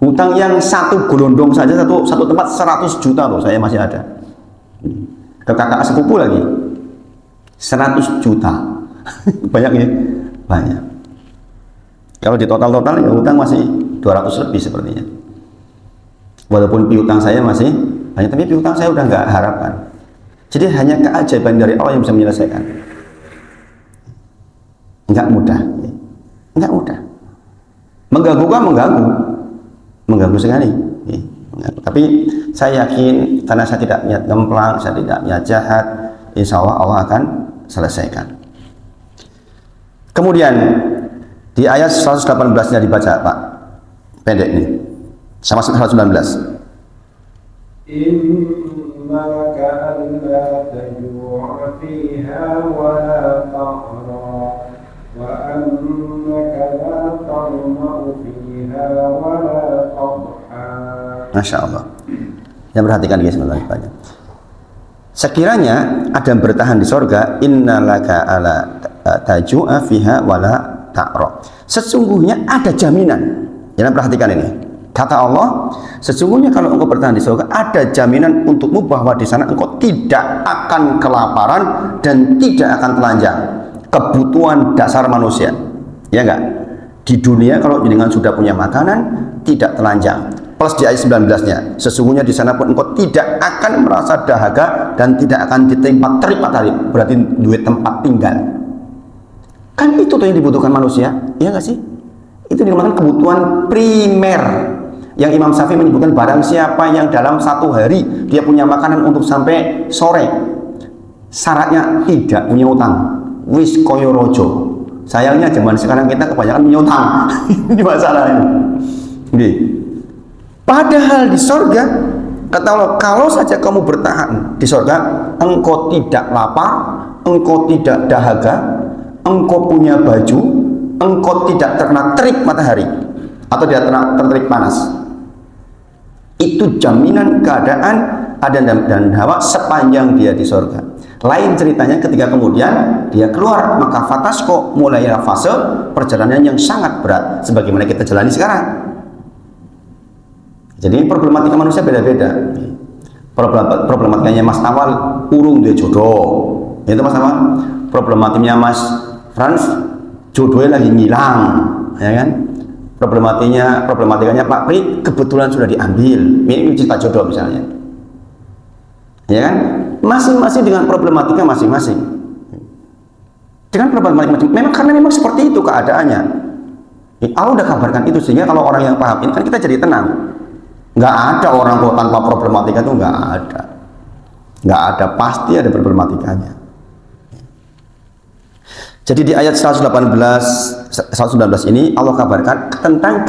Speaker 1: Hutang yang satu golondong saja, satu tempat 100 juta loh, saya masih ada. Ke kakak sepupu lagi 100 juta. Banyak ya? Banyak. Kalau di total-total ya hutang masih 200 lebih sepertinya. Walaupun piutang saya masih banyak, tapi piutang saya udah nggak harapkan. Jadi hanya keajaiban dari Allah yang bisa menyelesaikan. Nggak mudah. Nggak mudah. Mengganggu kan mengganggu sekali. Tapi saya yakin karena saya tidak niat gemplang, saya tidak niat jahat, insya Allah Allah akan selesaikan. Kemudian di ayat 118-nya dibaca Pak, pendek nih, sama 119.
Speaker 2: Innaka alla tajua fiha wa la ta'ra wa annaka la tarma'u fiha wa la tadha.
Speaker 1: Masya Allah. Ya perhatikan guys sebenarnya. Sekiranya Adam bertahan di sorga, innalaka ala tajua fiha wala ta'ra. Sesungguhnya ada jaminan. Jangan perhatikan ini. Kata Allah, sesungguhnya kalau engkau bertahan di surga, ada jaminan untukmu bahwa di sana engkau tidak akan kelaparan dan tidak akan telanjang. Kebutuhan dasar manusia, ya enggak? Di dunia kalau dengan sudah punya makanan, tidak telanjang. Plus di ayat 19-nya, sesungguhnya di sana pun engkau tidak akan merasa dahaga dan tidak akan ditimpa terik matahari, berarti duit tempat tinggal. Kan itu tuh yang dibutuhkan manusia, ya enggak sih? Itu dinamakan kebutuhan primer. Yang Imam Syafi'i menyebutkan barang siapa yang dalam satu hari dia punya makanan untuk sampai sore, syaratnya tidak punya utang, wis koyo rojo. Sayangnya zaman sekarang kita kebanyakan punya utang. Ini masalahnya. Padahal di sorga kata Allah, kalau saja kamu bertahan di sorga, engkau tidak lapar, engkau tidak dahaga, engkau punya baju, engkau tidak terkena terik matahari atau tidak terterik panas. Itu jaminan keadaan Adam dan Hawa sepanjang dia di sorga. Lain ceritanya ketika kemudian dia keluar, maka fatasko, mulai fase perjalanan yang sangat berat sebagaimana kita jalani sekarang. Jadi problematika manusia beda-beda. Problematikanya Mas Awal urung dia jodoh, itu Mas Awal. Problematikanya Mas Frans jodohnya lagi ngilang, ya kan? Problematikanya Pak Pri kebetulan sudah diambil. Ini cerita jodoh misalnya, ya kan? Masing-masing dengan problematika masing-masing. Dengan problematika masing-masing. Memang karena memang seperti itu keadaannya. Allah udah kabarkan itu sehingga kalau orang yang paham ini kan kita jadi tenang. Nggak ada orang kok tanpa problematika itu, nggak ada. Nggak ada, pasti ada problematikanya. Jadi di ayat 119 ini Allah kabarkan tentang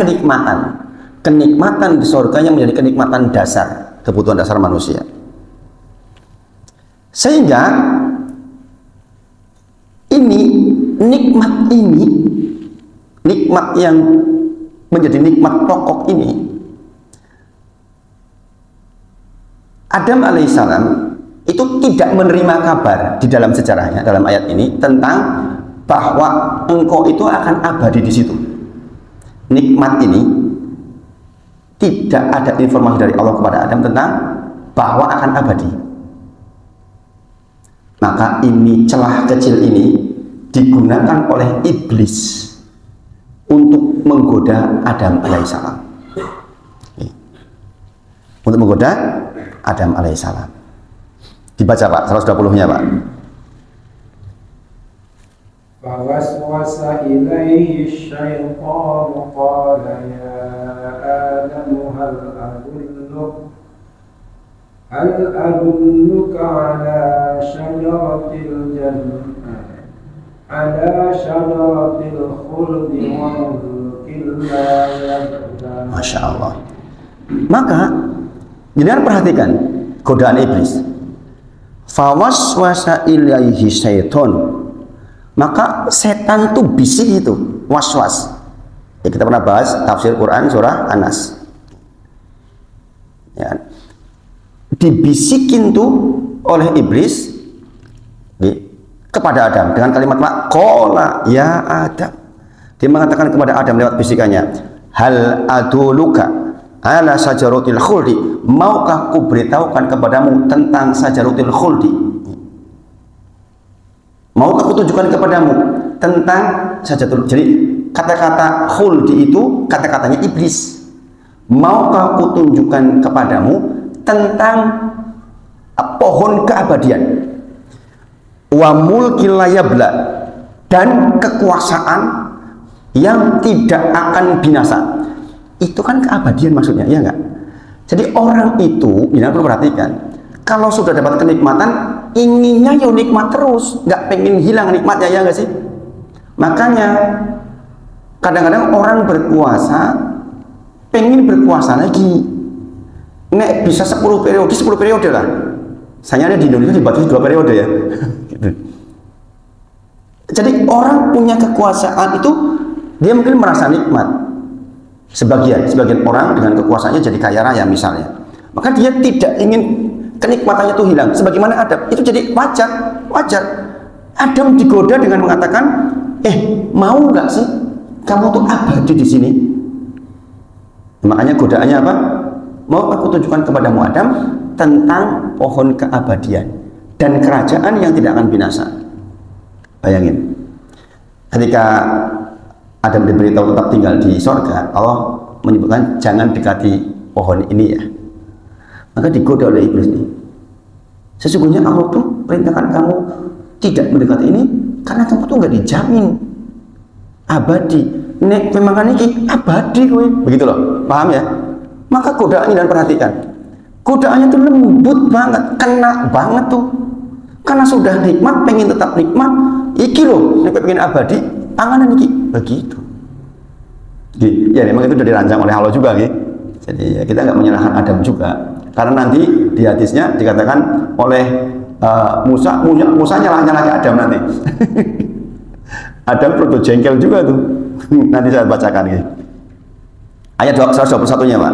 Speaker 1: kenikmatan di surga yang menjadi kenikmatan dasar, kebutuhan dasar manusia. Sehingga nikmat yang menjadi nikmat pokok ini, Adam alaihissalam itu tidak menerima kabar di dalam sejarahnya, dalam ayat ini tentang bahwa engkau itu akan abadi di situ. Nikmat ini tidak ada informasi dari Allah kepada Adam tentang bahwa akan abadi. Maka ini celah kecil ini digunakan oleh iblis untuk menggoda Adam alaihissalam. Untuk menggoda Adam alaihissalam. Dibaca Pak, 120-nya Pak.
Speaker 2: Fawaswasa ilaihi syaitanu qala ya Adamu hal adulluka ala syajaratil jannah ala syajaratil khuldi wa mulkin la yabla.
Speaker 1: Masya Allah. Maka jangan perhatikan godaan iblis. Fawaswasa ilaihi syaiton, maka setan itu bisik itu, waswas. Ya, kita pernah bahas tafsir Quran surah Anas. Ya, dibisikin tuh oleh iblis kepada Adam dengan kalimat qala ya Adam. Dia mengatakan kepada Adam lewat bisikannya, hal aduluka ala sajaratil khuldi, maukah ku beritahukan kepadamu tentang sajaratil khuldi? Maukah ku tunjukkan kepadamu tentang sajaratul. Jadi kata-kata khuldi itu kata-katanya iblis. Maukah ku tunjukkan kepadamu tentang pohon keabadian, wa mulkil la yabla, dan kekuasaan yang tidak akan binasa. Itu kan keabadian maksudnya, ya enggak? Jadi orang itu, jangan perlu perhatikan, kalau sudah dapat kenikmatan, inginnya ya nikmat terus, nggak pengen hilang nikmatnya, ya enggak sih? Makanya kadang-kadang orang berkuasa pengen berkuasa lagi. Nek bisa 10 periode lah. Sayangnya di Indonesia dibatasi 2 periode ya. Gitu. Jadi orang punya kekuasaan itu dia mungkin merasa nikmat. Sebagian orang dengan kekuasaannya jadi kaya raya misalnya. Maka dia tidak ingin kenikmatannya itu hilang. Sebagaimana Adam, itu jadi wajar. Adam digoda dengan mengatakan, mau nggak sih kamu tuh abadi di sini? Makanya godaannya apa? Mau aku tunjukkan kepadamu Adam tentang pohon keabadian dan kerajaan yang tidak akan binasa. Bayangin, ketika Adam diberitahu tetap tinggal di sorga, Allah menyebutkan jangan dekati pohon ini ya. Maka digoda oleh iblis nih. Sesungguhnya Allah tuh perintahkan kamu tidak mendekati ini karena kamu tuh nggak dijamin abadi. Nek memang kan ini abadi kowe. Begitu loh, paham ya? Maka godaannya, dan perhatikan, godaannya tuh lembut banget, kena banget tuh. Karena sudah nikmat, pengen tetap nikmat, iki loh, nek pengen abadi, panganan iki, begitu. Ya memang itu sudah dirancang oleh Allah juga, gitu. Jadi ya, kita nggak menyalahkan Adam juga, karena nanti di hadisnya dikatakan oleh Musa nyalah-nyalahi Adam nanti. Adam perlu jengkel juga tuh. Nanti saya bacakan gitu. Ayat 121-nya Pak.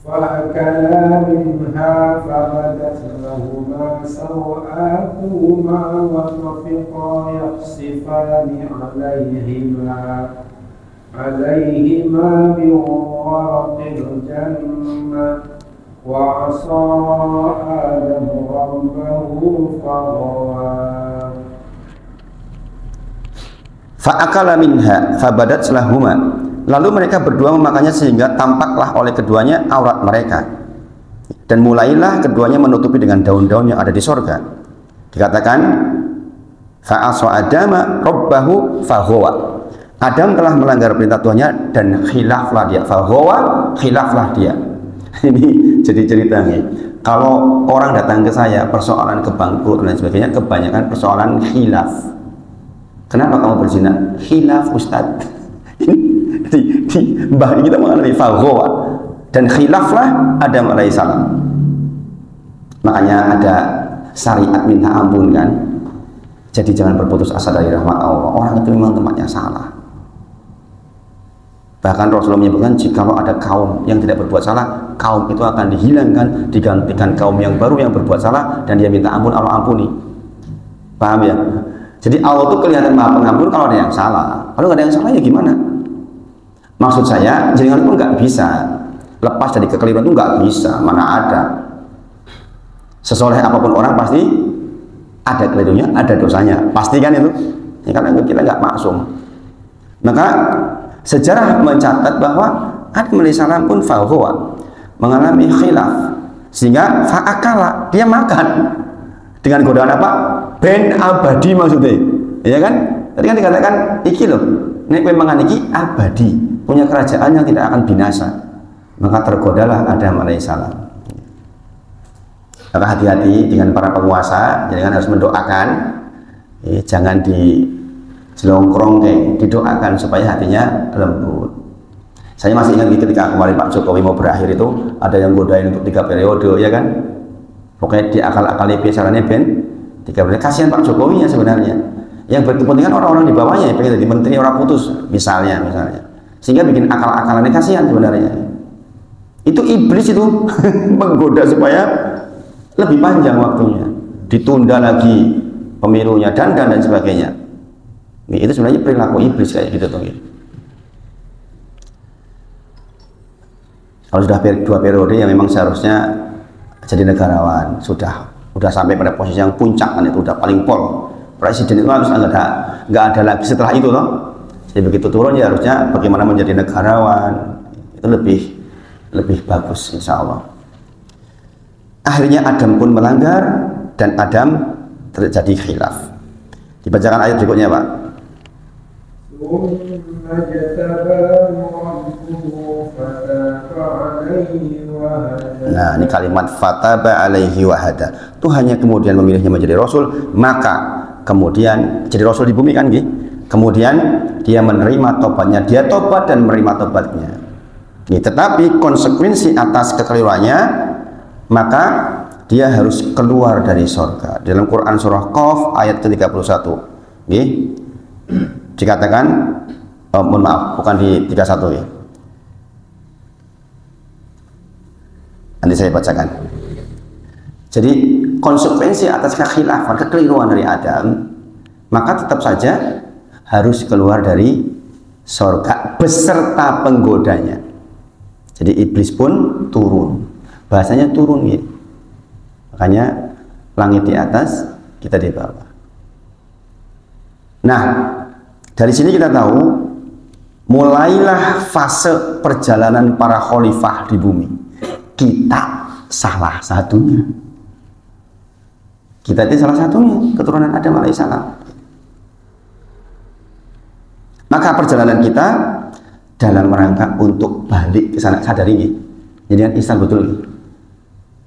Speaker 2: فَأَكَلَا مِنْهَا فَبَدَتْ لَهُمَا سَوْآتُهُمَا وَطَفِقَا يَخْصِفَانِ عَلَيْهِمَا مِنْ وَرَقِ الْجَنَّةِ وَعَصَى آدَمُ رَبَّهُ فَغَوَى.
Speaker 1: Fa'akala minha fabadat lahuma, lalu mereka berdua memakannya sehingga tampaklah oleh keduanya aurat mereka, dan mulailah keduanya menutupi dengan daun-daun yang ada di sorga. Dikatakan fa'asa adama rabbahu faghawa, Adam telah melanggar perintah Tuhannya dan khilaflah dia. Faghawa, khilaflah dia. Ini jadi cerita nih, kalau orang datang ke saya persoalan kebangkrutan dan sebagainya, kebanyakan persoalan khilaf. Kenapa kamu berzina? Khilaf Ustaz. di mbah kita mengenai faghawa dan khilaflah Adam alaihissalam. Makanya ada syariat minta ampun kan. Jadi jangan berputus asa dari rahmat Allah. Orang itu memang tempatnya salah. Bahkan Rasulullah menyebutkan jikalau ada kaum yang tidak berbuat salah, kaum itu akan dihilangkan, digantikan kaum yang baru yang berbuat salah, dan dia minta ampun, Allah ampuni. Paham ya? Jadi Allah itu kelihatan maha pengampun kalau ada yang salah. Kalau nggak ada yang salah ya gimana? Maksud saya, jenengan pun nggak bisa lepas dari kekeliruan, itu nggak bisa, mana ada. Sesoleh apapun orang pasti ada kelirunya, ada dosanya, pasti kan itu. Ya, karena kita nggak maksum. Maka sejarah mencatat bahwa Adam alaihissalam pun fahuwa mengalami khilaf, sehingga fa'akala, dia makan dengan godaan apa? Ben abadi maksudnya, ya kan? Tadi kan dikatakan iki loh, nek memang iki abadi, punya kerajaan yang tidak akan binasa. Maka tergodalah Adam alaihissalam. Maka hati-hati dengan para penguasa, jangan harus mendoakan, jangan di jelongkrong didoakan supaya hatinya lembut. Saya masih ingat ketika kemarin Pak Jokowi mau berakhir itu ada yang godain untuk 3 periode, ya kan? Pokoknya diakal-akali biasanya ben 3 periode. Kasihan Pak Jokowi ya sebenarnya. Yang berkepentingan orang-orang di bawahnya, pengen jadi menteri orang putus, misalnya. Sehingga bikin akal-akalannya, kasihan sebenarnya. Itu iblis itu menggoda supaya lebih panjang waktunya, ditunda lagi pemilunya dan sebagainya. Itu sebenarnya perilaku iblis kayak gitu tuh. Kalau sudah 2 periode yang memang seharusnya jadi negarawan, sudah sampai pada posisi yang puncak kan, itu udah paling pol. Presiden itu harus nggak ada lagi setelah itu loh. Jadi begitu turun ya harusnya bagaimana menjadi negarawan, itu lebih bagus insya Allah. Akhirnya Adam pun melanggar dan Adam terjadi khilaf. Dibacakan ayat berikutnya Pak. Nah, ini kalimat fataba alaihi wahada. Tuhannya kemudian memilihnya menjadi rasul, maka kemudian jadi rasul di bumi kan gitu. Kemudian dia menerima tobatnya, dia tobat dan menerima tobatnya. Tetapi konsekuensi atas kekeliruannya, maka dia harus keluar dari surga. Dalam Quran surah Qaf ayat ke-31. Dikatakan, mohon maaf, bukan di 31 ya. Nanti saya bacakan. Jadi konsekuensi atas kekhilafan, kekeliruan dari Adam, maka tetap saja harus keluar dari surga beserta penggodanya. Jadi iblis pun turun. Bahasanya turun ya. Makanya langit di atas, kita di bawah. Nah, dari sini kita tahu mulailah fase perjalanan para khalifah di bumi. Kita salah satunya. Kita itu salah satunya, keturunan Adam alaihissalam. Maka perjalanan kita dalam rangka untuk balik ke sana, sadar ini. Jadi kan instan betul.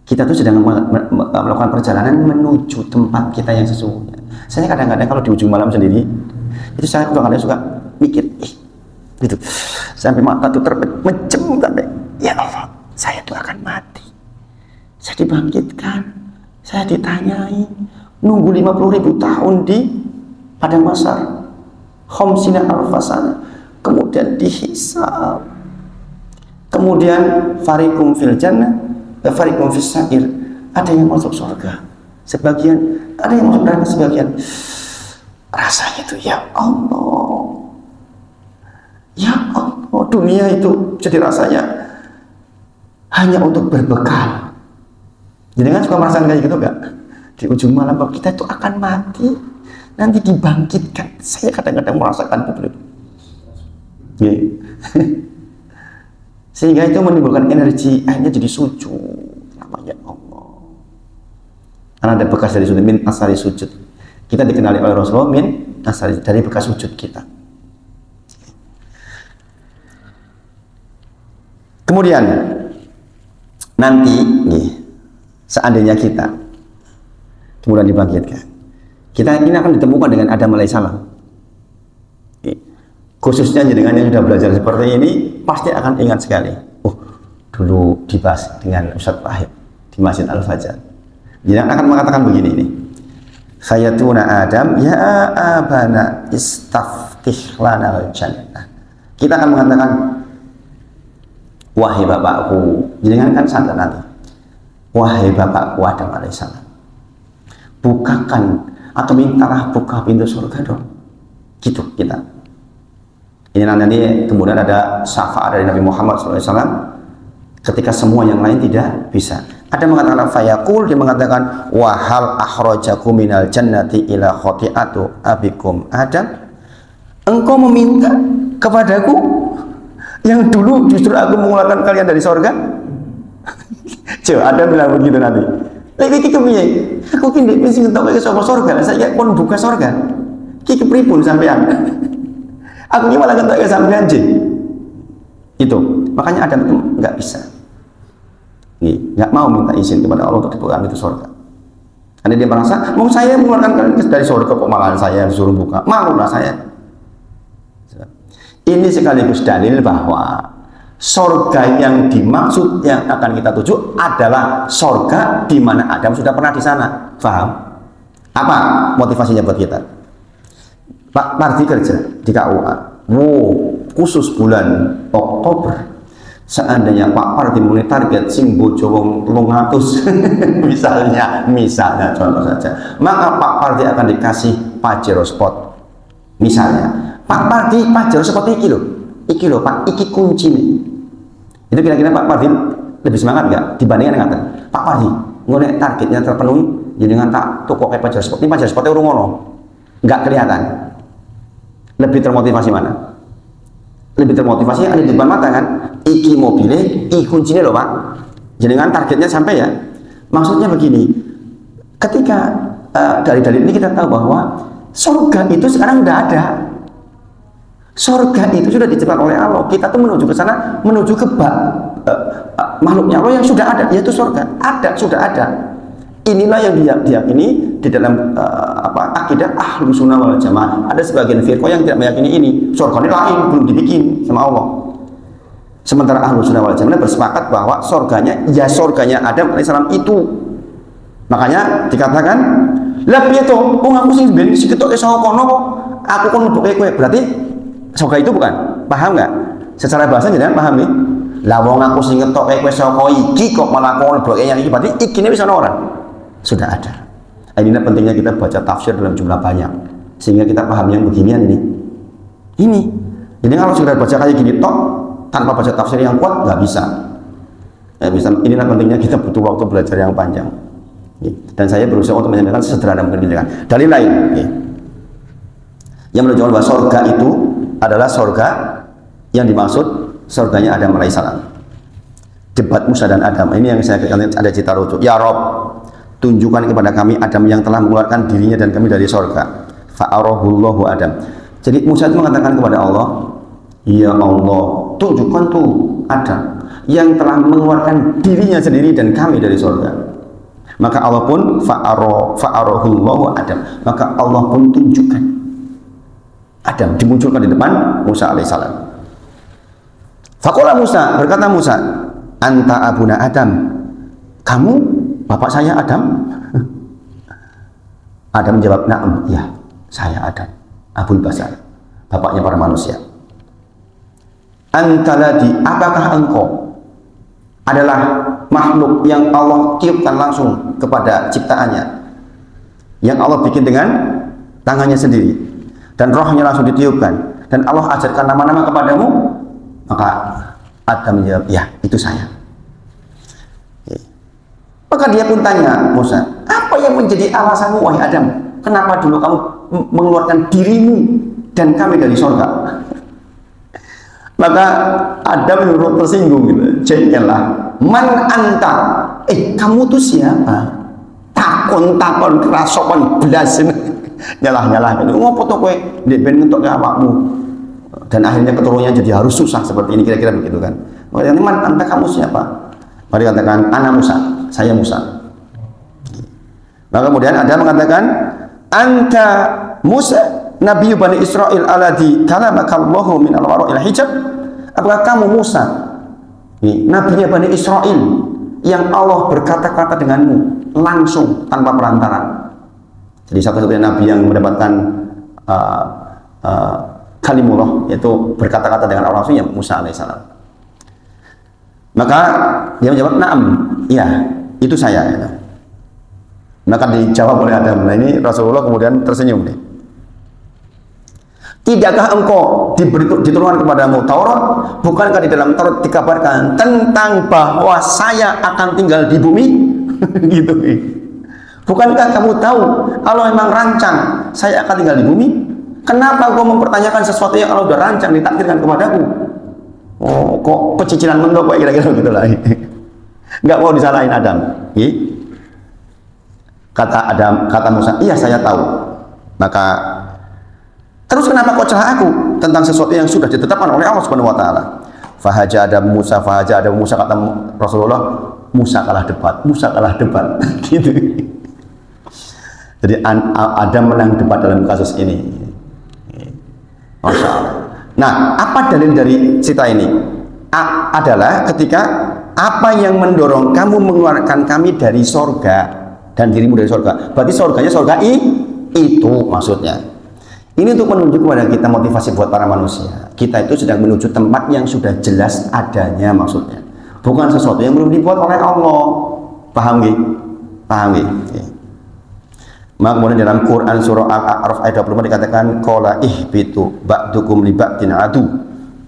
Speaker 1: Kita tuh sedang melakukan perjalanan menuju tempat kita yang sesungguhnya. Saya kadang-kadang kalau di ujung malam sendiri, itu saya kadang-kadang suka mikir, gitu, sampai mata tuh terpecem, sampai ya Allah, saya tuh akan mati, saya dibangkitkan, saya ditanyai, nunggu 50.000 tahun di padang mahsyar, khamsina alfasana, kemudian dihisab, kemudian fariqum fil jannah, fariqum fis sa'ir, ada yang masuk surga sebagian, ada yang masuk neraka sebagian. Rasanya itu ya Allah, dunia itu jadi rasanya hanya untuk berbekal. Jadi kan suka merasakan kayak gitu gak? Di ujung malam bahwa kita itu akan mati, nanti dibangkitkan. Saya kadang-kadang merasakan itu. Sehingga itu menimbulkan energi, akhirnya jadi sujud. Namanya Allah. Karena ada bekas dari sujud, min asari sujud. Kita dikenali oleh Rasulullah min asari, dari bekas sujud kita. Kemudian nanti seandainya kita kemudian dibangkitkan, kita ini akan ditemukan dengan Adam alaihissalam. Khususnya dengan yang sudah belajar seperti ini pasti akan ingat sekali. Dulu dibahas dengan Ustadz Wahid di Masjid Al-Fajar. Dia akan mengatakan begini nih. Khayatuna Adam ya abana istaftih lana al-jannah. Kita akan mengatakan, wahai bapakku, jenengan kan sadar nanti, wahai bapakku Adam alaihissalam, bukakan atau mintalah buka pintu surga dong. Gitu kita. Ini nanti kemudian ada syafaat dari Nabi Muhammad SAW ketika semua yang lain tidak bisa. Ada mengatakan fayaqul, dia mengatakan wahal akhrajakum minal jannati ila khoti'atu abikum Adam. Engkau meminta kepadaku yang dulu justru aku mengeluarkan kalian dari sorga. Coba ada bilang begitu nanti. Lagi kiki kepiye? Aku kini pengen ngetok ke sorga. Saya pun buka sorga. Kiki pripun sampean? Aku ini malah ngetok ke sampean je. Itu. Makanya Adam itu nggak bisa. Nggak mau minta izin kepada Allah untuk dibuka itu sorga. Karena dia merasa, mau saya mengeluarkan kalian dari sorga kok malah saya disuruh buka. Malulah saya. Ini sekaligus dalil bahwa sorga yang dimaksud yang akan kita tuju adalah sorga di mana Adam sudah pernah di sana. Paham? Apa motivasinya buat kita? Pak Pardi kerja di KUA. Khusus bulan Oktober. Seandainya Pak Pardi mulai target sing bojo wong 300 misalnya contoh saja, maka Pak Pardi akan dikasih Pajero spot. Misalnya, Pak Pardi Pajero spot iki loh Pak, iki kunci nih. Itu kira-kira Pak Pardi lebih semangat nggak dibandingkan dengan Pak Pardi ngoleh targetnya terpenuhi jadi dengan tak toko kayak Pajero spot. Ini Pajero spotnya urung ngono, nggak kelihatan. Lebih termotivasi mana? Lebih termotivasi ada di depan mata kan? Iki mobilnya, iki kuncinya loh Pak. Jenengan targetnya sampai ya. Maksudnya begini, ketika dari dalil ini kita tahu bahwa surga itu sekarang udah ada. Surga itu sudah diciptakan oleh Allah. Kita tuh menuju ke sana, menuju ke makhluknya Allah yang sudah ada, yaitu surga. Ada, sudah ada. Inilah yang diyakini di dalam akidah Ahlus Sunnah wal Jamaah. Ada sebagian firqah yang tidak meyakini ini. Surga ini lain, belum dibikin sama Allah. Sementara Ahlus Sunnah wal Jamaah bersepakat bahwa surganya Adam alaihissalam itu. Makanya dikatakan, lah piye to? Wong aku sing ben siketoke saka kono kok aku kon mlebuke kowe. Berarti surga itu bukan? Paham nggak? Secara bahasa jenengan paham nih? Lah wong aku sing ngetoke kowe saka iki kok malah kon mlebuke yang iki. Berarti ikine wis ana ora? Sudah ada. Ini pentingnya kita baca tafsir dalam jumlah banyak sehingga kita paham yang beginian ini. Jadi kalau sudah baca kayak gini tok tanpa baca tafsir yang kuat nggak bisa. Ya, bisa. Inilah pentingnya kita butuh waktu belajar yang panjang. Dan saya berusaha untuk menyampaikan sesederhana mungkin. Dalil lain yang menunjukkan bahwa surga itu adalah surga yang dimaksud surganya Adam alaihissalam. Debat Musa dan Adam ini yang saya katakan ada cita rujuk. Ya Rob, tunjukkan kepada kami Adam yang telah mengeluarkan dirinya dan kami dari surga. Fa'arahullahu Adam. Jadi Musa itu mengatakan kepada Allah, ya Allah, tunjukkan tuh Adam yang telah mengeluarkan dirinya sendiri dan kami dari surga. Maka Allah pun fa'arahullahu Adam. Maka Allah pun tunjukkan Adam, dimunculkan di depan Musa alaihissalam. Faqala Musa, berkata Musa, anta abuna Adam, kamu bapak saya Adam? Adam menjawab, na'am, ya, saya Adam, Abul Basar, bapaknya para manusia. Antaladi, apakah engkau adalah makhluk yang Allah tiupkan langsung kepada ciptaannya, yang Allah bikin dengan tangannya sendiri, dan rohnya langsung ditiupkan, dan Allah ajarkan nama-nama kepadamu? Maka Adam menjawab, ya, itu saya. Maka dia pun tanya Musa, apa yang menjadi alasanmu wahai Adam? Kenapa dulu kamu mengeluarkan dirimu dan kami dari surga? Maka Adam menurut tersinggung gitu, jengkel lah. Man anta? Kamu tuh siapa? Takon kerasokan belas nyalah ini ngopo to kowe ndek ben ngentok ke awakmu. Dan akhirnya keturunannya jadi harus susah seperti ini, kira-kira begitu kan. Makanya man anta, kamu siapa? Mari katakan ana Musa, saya Musa. Maka kemudian ada mengatakan anta Musa Nabi Bani Israel alladzi kalamakallahu min al-wara'il hijab. Apakah kamu Musa, nabinya Bani Israel yang Allah berkata-kata denganmu langsung tanpa perantara? Jadi satu-satunya nabi yang mendapatkan kalimullah, yaitu berkata-kata dengan Allah langsung, yang Musa alaihissalam. Maka dia menjawab, "Na'am, iya, itu saya." Gitu. Maka dijawab oleh Adam. Nah ini Rasulullah kemudian tersenyum nih. "Tidakkah engkau diturunkan kepadamu Taurat? Bukankah di dalam Taurat dikabarkan tentang bahwa saya akan tinggal di bumi?" Gitu. "Bukankah kamu tahu kalau memang rancang saya akan tinggal di bumi? Kenapa engkau mempertanyakan sesuatu yang Allah sudah rancang ditakdirkan kepadaku?" Oh, kok pecicilan mendok kayak kira-kira gitu lah. Nggak mau disalahin Adam. Kata Musa, "Iya, saya tahu." Maka terus kenapa kau celah aku tentang sesuatu yang sudah ditetapkan oleh Allah Subhanahu wa taala? Fahaja Adam Musa kata Rasulullah, Musa kalah debat. Gitu. Jadi Adam menang debat dalam kasus ini. Masya Allah. Nah, apa dalil dari cerita ini? Adalah ketika apa yang mendorong kamu mengeluarkan kami dari sorga dan dirimu dari sorga. Berarti sorganya sorga itu maksudnya. Ini untuk menunjuk kepada kita motivasi buat para manusia. Kita itu sedang menuju tempat yang sudah jelas adanya maksudnya. Bukan sesuatu yang belum dibuat oleh Allah. Paham gak? Paham gak? Maka kemudian dalam Quran surah Al-A'raf ayat 24 dikatakan, "Qala ihbitu ba'dukum li ba'din adu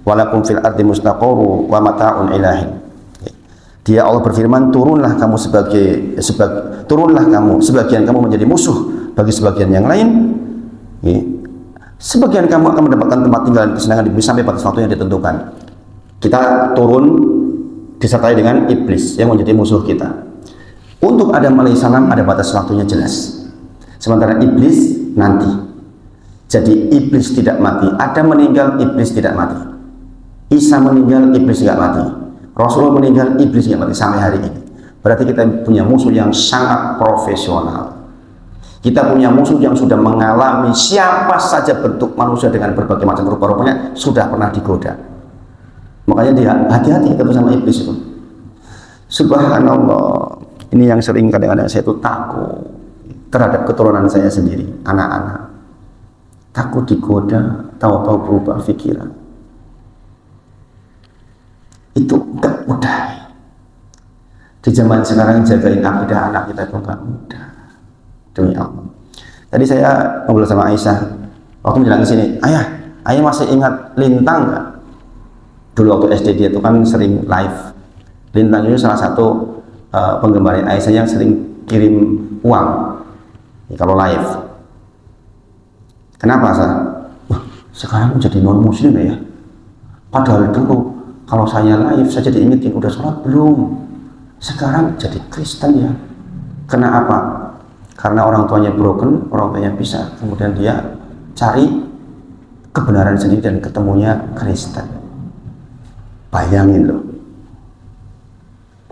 Speaker 1: walakum fil ardi mustaqarru wa mata'un ilahin." Dia Allah berfirman, turunlah kamu sebagian kamu menjadi musuh bagi sebagian yang lain. Sebagian kamu akan mendapatkan tempat tinggal dan kesenangan di bumi sampai batas waktu yang ditentukan. Kita turun disertai dengan iblis yang menjadi musuh kita. Untuk Adam alaihissalam ada batas waktunya jelas. Sementara iblis nanti. Jadi iblis tidak mati. Adam meninggal, iblis tidak mati. Isa meninggal, iblis tidak mati. Rasulullah meninggal, iblis tidak mati sampai hari ini. Berarti kita punya musuh yang sangat profesional. Kita punya musuh yang sudah mengalami siapa saja bentuk manusia dengan berbagai macam rupa-rupanya sudah pernah digoda. Makanya dia hati-hati kita sama iblis itu. Subhanallah. Ini yang sering kadang-kadang saya itu takut terhadap keturunan saya sendiri, anak-anak. Takut digoda, tahu-tahu berubah pikiran. Itu enggak mudah. Di zaman sekarang jagain akidah anak kita itu enggak mudah. Demi Allah. Tadi saya ngobrol sama Aisyah waktu menjelang ke sini. Ayah masih ingat Lintang enggak? Dulu waktu SD dia itu kan sering live. Lintang itu salah satu penggemar Aisyah yang sering kirim uang kalau live. Kenapa sekarang jadi non muslim ya? Padahal dulu kalau saya live saya jadi ingetin udah sholat belum. Sekarang jadi Kristen ya. Kenapa? Karena orang tuanya broken, orang tuanya bisa. Kemudian dia cari kebenaran sendiri dan ketemunya Kristen. Bayangin loh.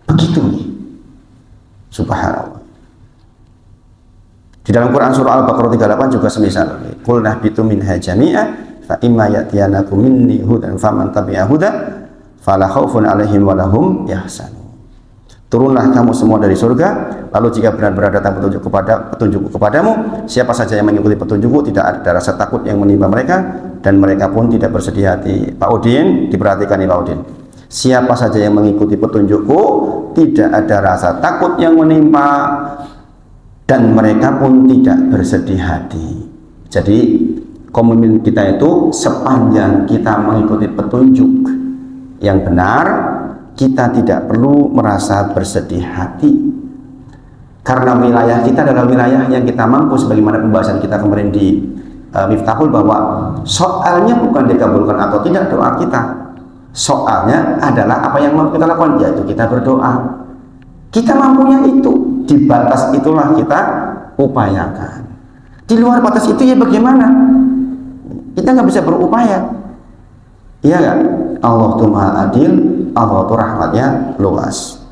Speaker 1: Begitu nih. Subhanallah. Di dalam Quran surah Al-Baqarah 38 juga semisal. Qul nahbitu minha jami'a fa imma ya'tiyanakum minni hudan faman tabi'a huda fala khaufun 'alaihim wa lahum yahzanun. Turunlah kamu semua dari surga, lalu jika benar-benar datang petunjukku kepadamu, siapa saja yang mengikuti petunjukku tidak ada rasa takut yang menimpa mereka dan mereka pun tidak bersedih hati. Pak Udin, diperhatikan nih Pak Udin. Siapa saja yang mengikuti petunjukku tidak ada rasa takut yang menimpa dan mereka pun tidak bersedih hati. Jadi komitmen kita itu sepanjang kita mengikuti petunjuk yang benar, kita tidak perlu merasa bersedih hati. Karena wilayah kita adalah wilayah yang kita mampu, sebagaimana pembahasan kita kemarin di Miftahul, bahwa soalnya bukan dikabulkan atau tidak doa kita. Soalnya adalah apa yang mau kita lakukan, yaitu kita berdoa. Kita mampunya itu. Di batas itulah kita upayakan. Di luar batas itu ya bagaimana? Kita nggak bisa berupaya. Iya nggak? Allah itu Maha Adil, Allah itu rahmatnya luas.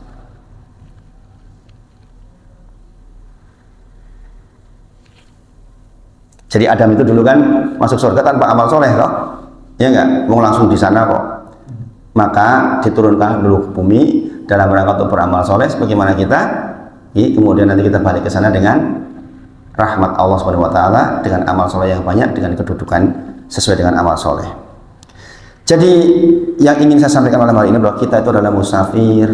Speaker 1: Jadi Adam itu dulu kan masuk surga tanpa amal soleh kok, ya nggak? Mau langsung di sana kok. Maka diturunkan dulu ke bumi dalam rangka untuk beramal soleh, sebagaimana kita. Kemudian nanti kita balik ke sana dengan rahmat Allah Subhanahu wa taala, dengan amal soleh yang banyak, dengan kedudukan sesuai dengan amal soleh. Jadi yang ingin saya sampaikan malam hari ini bahwa kita itu adalah musafir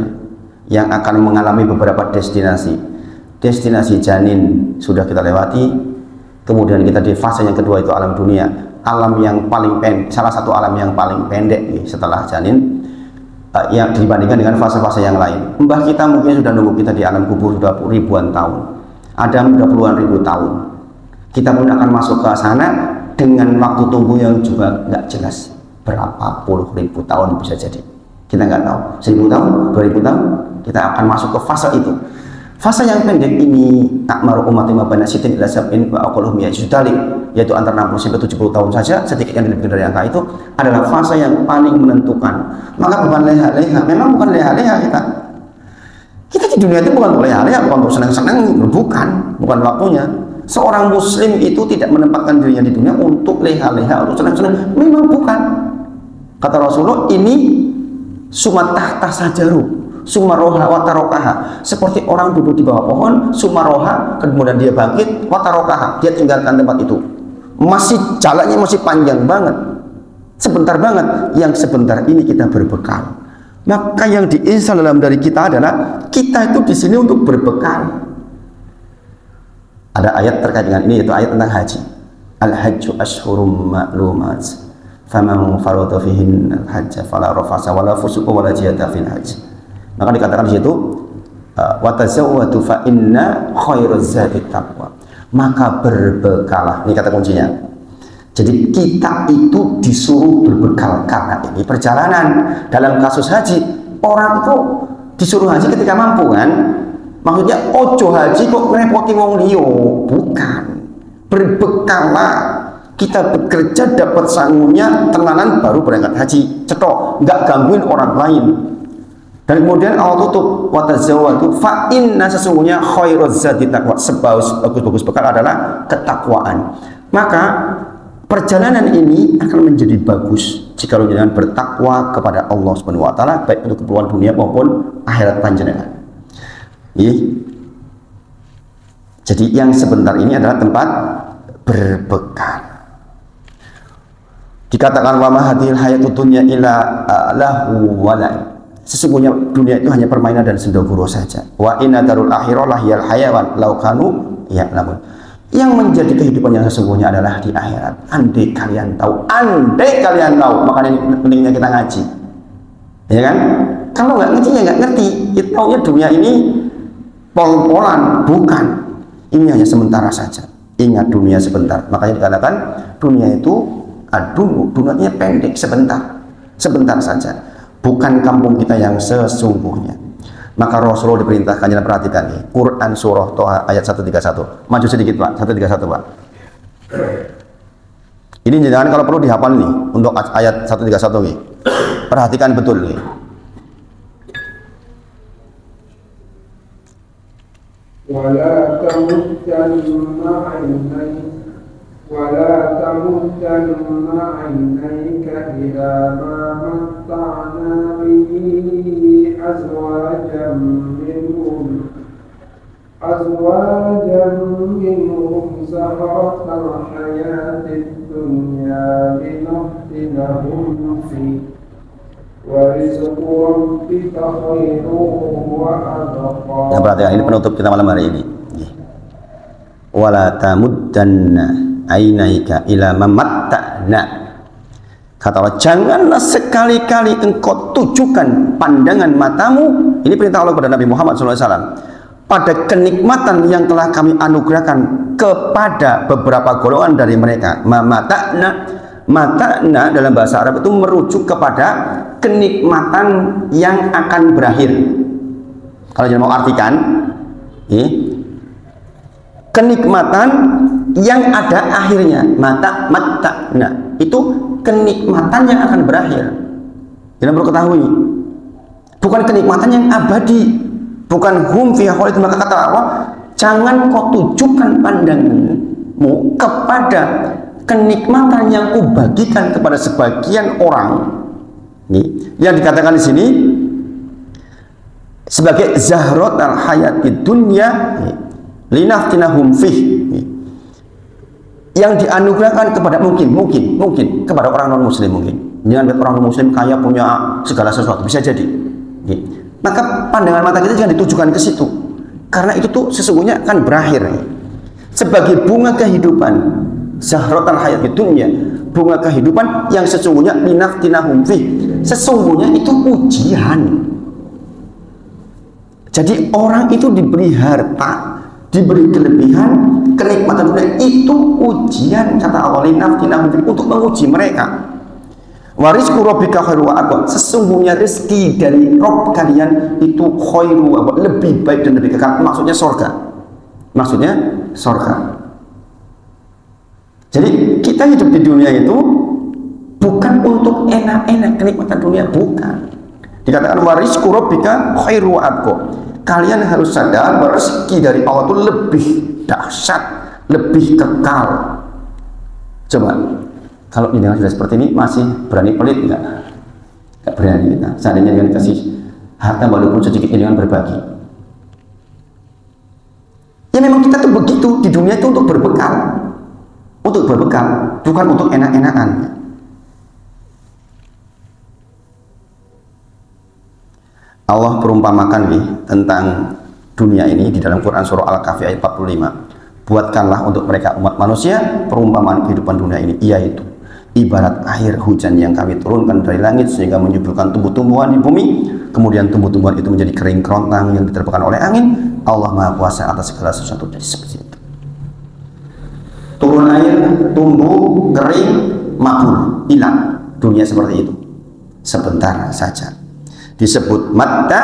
Speaker 1: yang akan mengalami beberapa destinasi. Destinasi janin sudah kita lewati, kemudian kita di fase yang kedua itu alam dunia, alam yang paling pendek, salah satu alam yang paling pendek setelah janin, yang dibandingkan dengan fase-fase yang lain. Mbah kita mungkin sudah nunggu kita di alam kubur sudah ribuan tahun, Adam sudah puluhan ribu tahun. Kita pun akan masuk ke sana dengan waktu tunggu yang juga nggak jelas. Berapa puluh ribu tahun bisa jadi, kita nggak tahu, 1000 tahun, 2000 tahun, kita akan masuk ke fase itu. Fase yang pendek ini, akmaru ummati ma baina sitin ila sab'in wa aqalluhum yajudalik, yaitu antara 60 sampai 70 tahun saja, sedikit yang lebih dari angka itu adalah fase yang paling menentukan. Maka bukan leha-leha, memang bukan leha-leha kita di dunia itu bukan leha-leha, bukan untuk senang-senang, bukan waktunya. Seorang muslim itu tidak menempatkan dirinya di dunia untuk leha-leha, untuk senang-senang, memang bukan. Kata Rasulullah, ini summa tahta sajaru, summa roha watarokaha, seperti orang duduk di bawah pohon, summa roha, kemudian dia bangkit, watarokaha, dia tinggalkan tempat itu. Masih jalannya masih panjang banget, sebentar banget. Yang sebentar ini kita berbekal. Maka yang diinstal dalam dari kita adalah kita itu di sini untuk berbekal. Ada ayat terkait dengan ini, yaitu ayat tentang haji. Al-hajju ashhurum ma'lumat. Faman farada fihin al-hajj fala rafasa wala fusuqa wala jihada fil hajj. Maka dikatakan di situ wa tazawwadu fa inna khairaz zadi taqwa. Maka berbekalah. Ini kata kuncinya. Jadi kita itu disuruh berbekal karena ini perjalanan. Dalam kasus haji, orang itu disuruh haji ketika mampu kan? Maksudnya ojo haji kok ngerepoti wong liya, bukan. Berbekalah. Kita bekerja dapat sangunya tenanan baru berangkat haji, cetok, nggak gangguin orang lain. Dan kemudian Allah tutup wa tazawwadu fa inna, sesungguhnya khairuz zadi taqwa, sebagus-bagus bekal adalah ketakwaan. Maka perjalanan ini akan menjadi bagus jika dengan bertakwa kepada Allah Subhanahu wa taala, baik untuk keperluan dunia maupun akhirat panjenengan. Jadi yang sebentar ini adalah tempat berbekal. Dikatakan wa ma hadhil hayatud dunya illa lahu wa la. Sesungguhnya dunia itu hanya permainan dan sendaguro saja. Wa inna darul akhirah lahiyal hayawan law kanu ya'lamun. Yang menjadi kehidupan yang sesungguhnya adalah di akhirat. Andai kalian tahu, makanya pentingnya kita ngaji. Ya kan? Kalau nggak ngerti ya nggak ngerti. Kita taunya dunia ini pol-polan, bukan. Ini hanya sementara saja. Ingat dunia sebentar. Makanya dikatakan dunia itu dunianya pendek, sebentar saja, bukan kampung kita yang sesungguhnya. Maka Rasulullah diperintahkan, jangan perhatikan nih, Quran surah Toha ayat 131. Maju sedikit Pak, 131 Pak. Ini jangan kalau perlu dihafal nih untuk ayat 131 nih. Perhatikan betul nih.
Speaker 2: ولا تمدن عينيك إلى ما متعنا به أزواجا منهم زهرة الحياة الدنيا لنفتنهم فيه ورزق ربك خير وأبقى.
Speaker 1: Nah, perhatikan ini penutup kita malam hari ini. Wala tamuddanna ainaika ila mamatta'na. Kata Allah, janganlah sekali-kali engkau tujukan pandangan matamu, ini perintah Allah kepada Nabi Muhammad SAW, pada kenikmatan yang telah kami anugerahkan kepada beberapa golongan dari mereka. Mata'na dalam bahasa Arab itu merujuk kepada kenikmatan yang akan berakhir. Kalau jangan mau artikan, kenikmatan yang ada akhirnya, mata'na itu kenikmatan yang akan berakhir. Kita perlu ketahui, bukan kenikmatan yang abadi, bukan hum fiha khalidun. Maka kata Allah, jangan kau tujukan pandanganmu kepada kenikmatan yang kubagikan kepada sebagian orang. Nih, yang dikatakan di sini sebagai zahrat al hayatid dunya linaftinahum fih, yang dianugerahkan kepada mungkin kepada orang non muslim, mungkin Jangan lihat orang muslim kaya punya segala sesuatu, bisa jadi. Maka pandangan mata kita jangan ditujukan ke situ, karena itu tuh sesungguhnya kan berakhir. Sebagai bunga kehidupan, zahratul hayat dunya, bunga kehidupan yang sesungguhnya linaftinahum fi, sesungguhnya itu ujian. Jadi orang itu diberi harta, diberi kelebihan, kenikmatan dunia itu ujian, kata Allah, linaftinahum fi, untuk menguji mereka. Warizqu rabbika khairu wa aqwa, sesungguhnya rezeki dari Rabb kalian itu khairu wa aqwa, lebih baik dan lebih kekal, maksudnya surga. Maksudnya surga. Jadi kita hidup di dunia itu bukan untuk enak-enak kenikmatan dunia, bukan. Dikatakan warizqu rabbika khairu wa aqwa. Kalian harus sadar bahwa rezeki dari Allah itu lebih dahsyat, lebih kekal. Coba kalau jenengan sudah seperti ini, masih berani pelit enggak? Enggak berani kita. Seandainya dengan kasih harta walaupun sedikit dengan berbagi. Ya memang kita tuh begitu, di dunia itu untuk berbekal. Untuk berbekal, bukan untuk enak-enakan. Allah perumpamakan nih tentang dunia ini di dalam Quran surah Al-Kahfi ayat 45. Buatkanlah untuk mereka umat manusia perumpamaan kehidupan dunia ini, yaitu ibarat air hujan yang kami turunkan dari langit sehingga menyuburkan tumbuh-tumbuhan di bumi, kemudian tumbuh-tumbuhan itu menjadi kering kerontang yang diterpakan oleh angin. Allah Maha Kuasa atas segala sesuatu. Jadi seperti itu. Turun air, tumbuh, kering, makmur, hilang. Dunia seperti itu. Sebentar saja. Disebut matta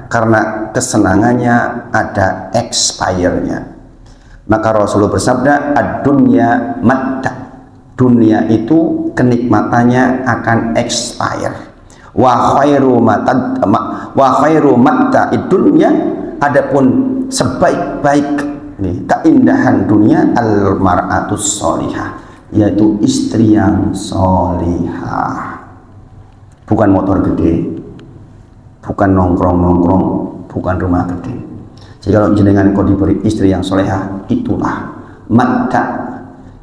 Speaker 1: karena kesenangannya ada expire-nya. Maka Rasulullah bersabda, ad-dunya matta. Dunia itu kenikmatannya akan expire. Wa khairu matta dunya, adapun sebaik-baik keindahan dunia al-mar'atus sholihah, yaitu istri yang sholihah. Bukan motor gede, bukan nongkrong-nongkrong, bukan rumah gede. Jadi kalau jenengan kau diberi istri yang sholihah, itulah matta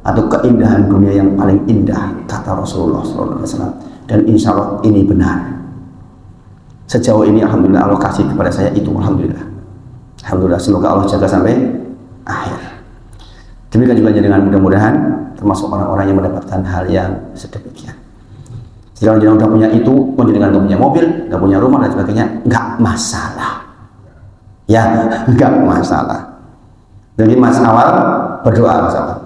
Speaker 1: atau keindahan dunia yang paling indah, kata Rasulullah SAW. Dan insya Allah ini benar. Sejauh ini alhamdulillah Allah kasih kepada saya itu, alhamdulillah. Alhamdulillah, semoga Allah jaga sampai akhir. Demikian juga dengan mudah-mudahan termasuk orang-orang yang mendapatkan hal yang sedemikian. Jika jenengan udah punya itu, pun jenengan nggak punya mobil, nggak punya rumah dan sebagainya, nggak masalah. Ya, nggak masalah. Jadi mas awal berdoa, mas awal.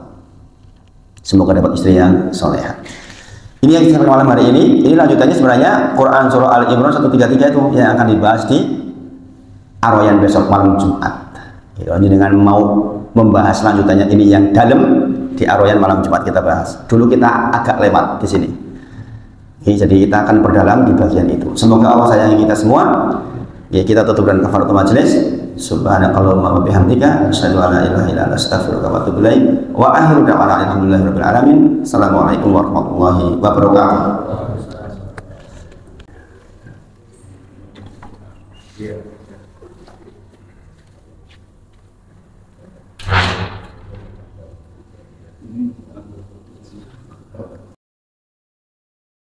Speaker 1: Semoga dapat istri yang soleha. Ini yang kita malam hari ini. Ini lanjutannya sebenarnya Quran surah Al Imran 133 itu yang akan dibahas di Arwayan besok malam Jumat. Jadi dengan mau membahas lanjutannya ini yang dalam di Arwayan malam Jumat kita bahas. Dulu kita agak lewat di sini. Jadi kita akan perdalam di bagian itu. Semoga Allah sayangi kita semua. Ya, kita tutup dengan kafaratul majelis. Subhanakallahumma wa bihamdika asyhadu an la ilaha illa anta astaghfiruka wa atubu ilaik. Wa akhiru da'wana alhamdulillahirabbil alamin. Assalamualaikum warahmatullahi wabarakatuh.